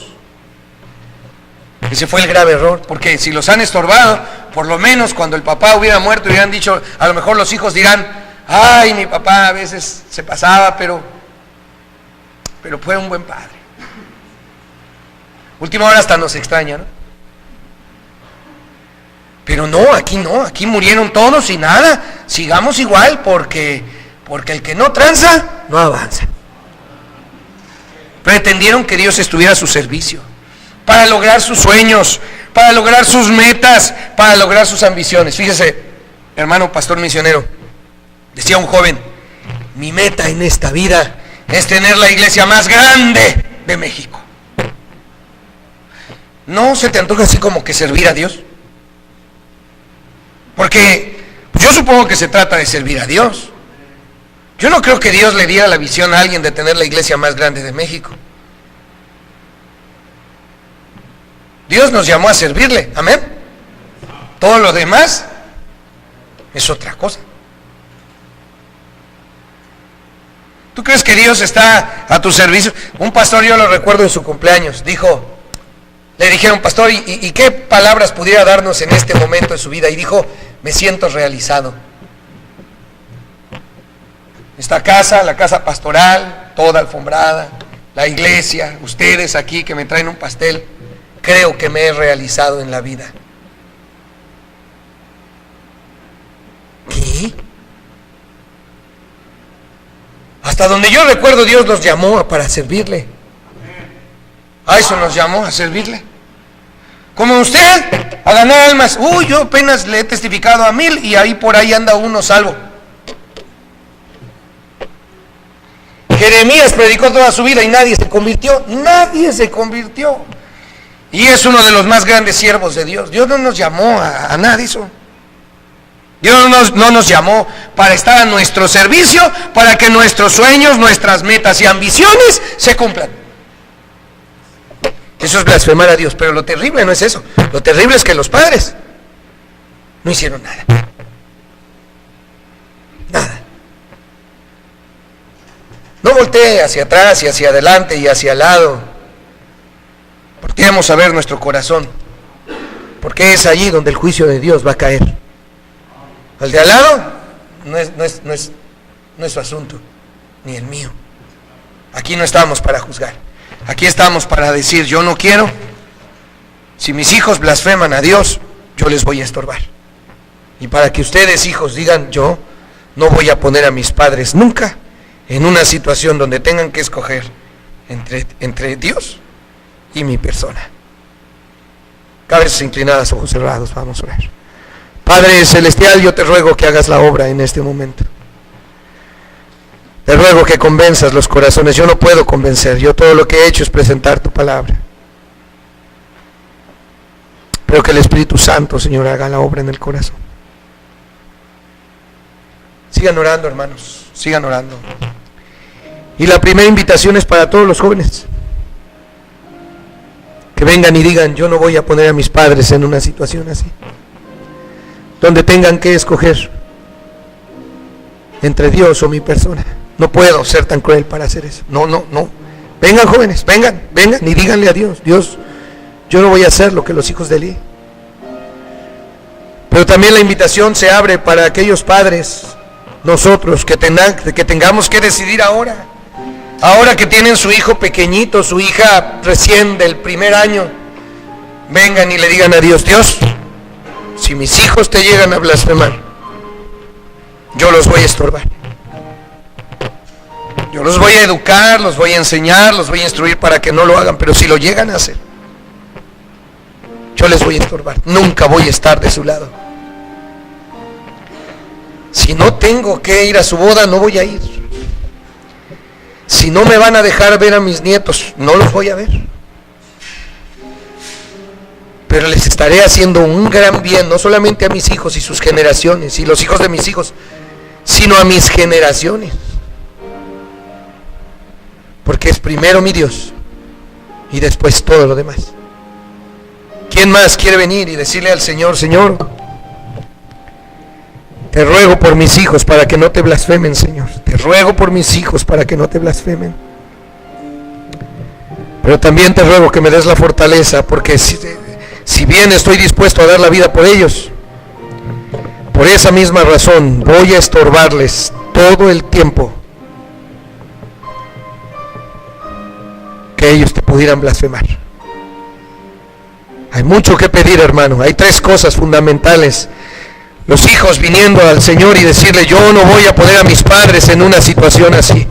Ese fue el grave error, porque si los han estorbado, por lo menos cuando el papá hubiera muerto, hubieran dicho, a lo mejor los hijos dirán: ay, mi papá a veces se pasaba, pero fue un buen padre. Última hora hasta nos extraña, ¿no? Pero no, aquí murieron todos y nada, sigamos igual, porque el que no tranza, no avanza. Pretendieron que Dios estuviera a su servicio, para lograr sus sueños, para lograr sus metas, para lograr sus ambiciones. Fíjese, hermano pastor misionero, decía un joven: mi meta en esta vida es tener la iglesia más grande de México. ¿No se te antoja así como que servir a Dios? Porque yo supongo que se trata de servir a Dios. Yo no creo que Dios le diera la visión a alguien de tener la iglesia más grande de México. Dios nos llamó a servirle, amén. Todo lo demás es otra cosa. ¿Tú crees que Dios está a tu servicio? Un pastor, yo lo recuerdo en su cumpleaños, le dijeron: pastor, ¿y qué palabras pudiera darnos en este momento de su vida? Y dijo: me siento realizado. Esta casa, la casa pastoral, toda alfombrada, la iglesia, ustedes aquí que me traen un pastel, creo que me he realizado en la vida. ¿Qué? Hasta donde yo recuerdo, Dios nos llamó para servirle. A eso nos llamó, a servirle. Como usted, a ganar almas. Yo apenas le he testificado a 1000 y ahí por ahí anda uno salvo. Jeremías predicó toda su vida y nadie se convirtió. Nadie se convirtió. Y es uno de los más grandes siervos de Dios. Dios no nos llamó a nada de eso. Dios no nos llamó para estar a nuestro servicio, para que nuestros sueños, nuestras metas y ambiciones se cumplan. Eso es blasfemar a Dios, pero lo terrible no es eso. Lo terrible es que los padres no hicieron nada. Nada. No voltee hacia atrás y hacia adelante y hacia el lado. Volteemos a ver nuestro corazón, porque es allí donde el juicio de Dios va a caer. El de al lado no es su asunto, ni el mío. Aquí no estamos para juzgar. Aquí estamos para decir, yo no quiero. Si mis hijos blasfeman a Dios, yo les voy a estorbar. Y para que ustedes, hijos, digan, yo no voy a poner a mis padres nunca en una situación donde tengan que escoger entre Dios y mi persona. Cabezas inclinadas, ojos cerrados, vamos a orar. Padre celestial, yo te ruego que hagas la obra en este momento. Te ruego que convenzas los corazones. Yo no puedo convencer, yo todo lo que he hecho es presentar tu palabra. Pero que el Espíritu Santo, Señor, haga la obra en el corazón. Sigan orando, hermanos, sigan orando. Y la primera invitación es para todos los jóvenes. Que vengan y digan, yo no voy a poner a mis padres en una situación así, donde tengan que escoger entre Dios o mi persona. No puedo ser tan cruel para hacer eso. No. Vengan, jóvenes, vengan y díganle a Dios, Dios, yo no voy a hacer lo que los hijos de Elí. Pero también la invitación se abre para aquellos padres, nosotros, que tengamos que decidir ahora que tienen su hijo pequeñito, su hija recién del primer año. Vengan y le digan a Dios, Dios, si mis hijos te llegan a blasfemar, yo los voy a estorbar. Yo los voy a educar, los voy a enseñar, los voy a instruir para que no lo hagan, pero si lo llegan a hacer, yo les voy a estorbar. Nunca voy a estar de su lado. Si no tengo que ir a su boda, no voy a ir. Si no me van a dejar ver a mis nietos, no los voy a ver. Pero les estaré haciendo un gran bien, no solamente a mis hijos y sus generaciones, y los hijos de mis hijos, sino a mis generaciones. Porque es primero mi Dios y después todo lo demás. ¿Quién más quiere venir y decirle al Señor, Señor, te ruego por mis hijos para que no te blasfemen, Señor? Te ruego por mis hijos para que no te blasfemen. Pero también te ruego que me des la fortaleza, porque si bien estoy dispuesto a dar la vida por ellos, por esa misma razón voy a estorbarles todo el tiempo que ellos te pudieran blasfemar. Hay mucho que pedir, hermano. Hay tres cosas fundamentales. Los hijos viniendo al Señor y decirle, yo no voy a poner a mis padres en una situación así.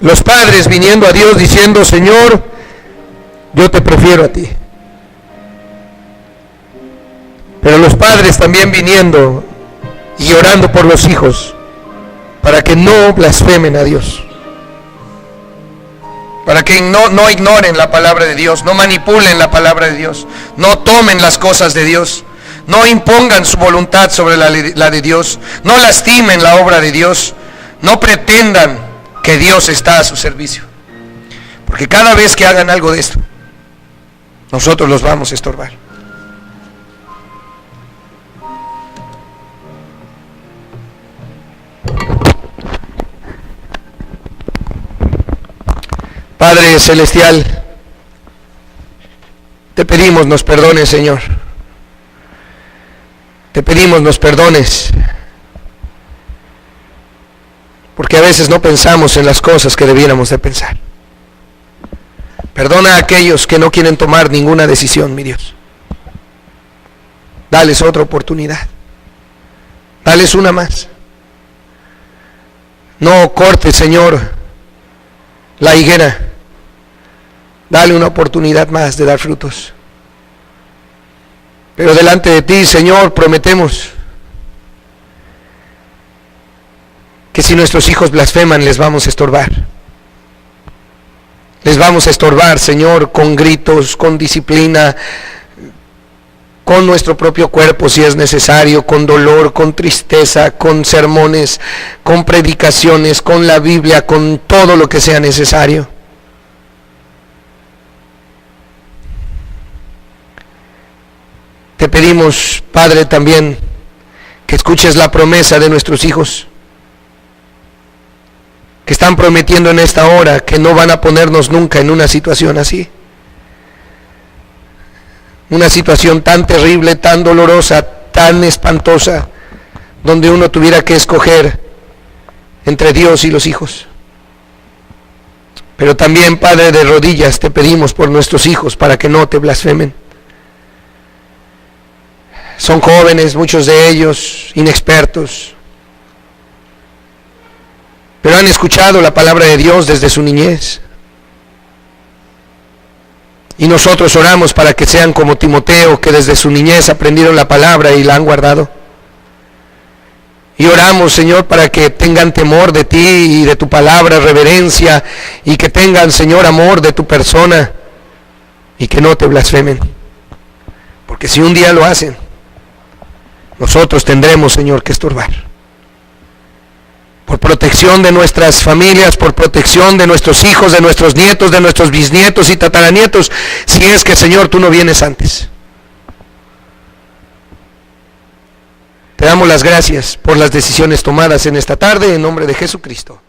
Los padres viniendo a Dios diciendo, Señor, yo te prefiero a ti. Pero los padres también viniendo y orando por los hijos para que no blasfemen a Dios. Para que no ignoren la palabra de Dios, no manipulen la palabra de Dios, no tomen las cosas de Dios, no impongan su voluntad sobre la de Dios, no lastimen la obra de Dios, no pretendan que Dios está a su servicio. Porque cada vez que hagan algo de esto, nosotros los vamos a estorbar. Padre celestial, te pedimos nos perdones, Señor. Te pedimos nos perdones, porque a veces no pensamos en las cosas que debiéramos de pensar. Perdona a aquellos que no quieren tomar ninguna decisión, mi Dios. Dales otra oportunidad. Dales una más. No cortes, Señor, la higuera. Dale una oportunidad más de dar frutos. Pero delante de ti, Señor, prometemos que si nuestros hijos blasfeman, les vamos a estorbar. Les vamos a estorbar, Señor, con gritos, con disciplina, con nuestro propio cuerpo si es necesario, con dolor, con tristeza, con sermones, con predicaciones, con la Biblia, con todo lo que sea necesario. Te pedimos, Padre, también que escuches la promesa de nuestros hijos, que están prometiendo en esta hora que no van a ponernos nunca en una situación así. Una situación tan terrible, tan dolorosa, tan espantosa, donde uno tuviera que escoger entre Dios y los hijos. Pero también, Padre, de rodillas te pedimos por nuestros hijos para que no te blasfemen. Son jóvenes, muchos de ellos inexpertos, pero han escuchado la palabra de Dios desde su niñez. Y nosotros oramos para que sean como Timoteo, que desde su niñez aprendieron la palabra y la han guardado. Y oramos, Señor, para que tengan temor de ti y de tu palabra, reverencia, y que tengan, Señor, amor de tu persona, y que no te blasfemen. Porque si un día lo hacen, nosotros tendremos, Señor, que estorbar. Por protección de nuestras familias, por protección de nuestros hijos, de nuestros nietos, de nuestros bisnietos y tataranietos, si es que, Señor, tú no vienes antes. Te damos las gracias por las decisiones tomadas en esta tarde, en nombre de Jesucristo.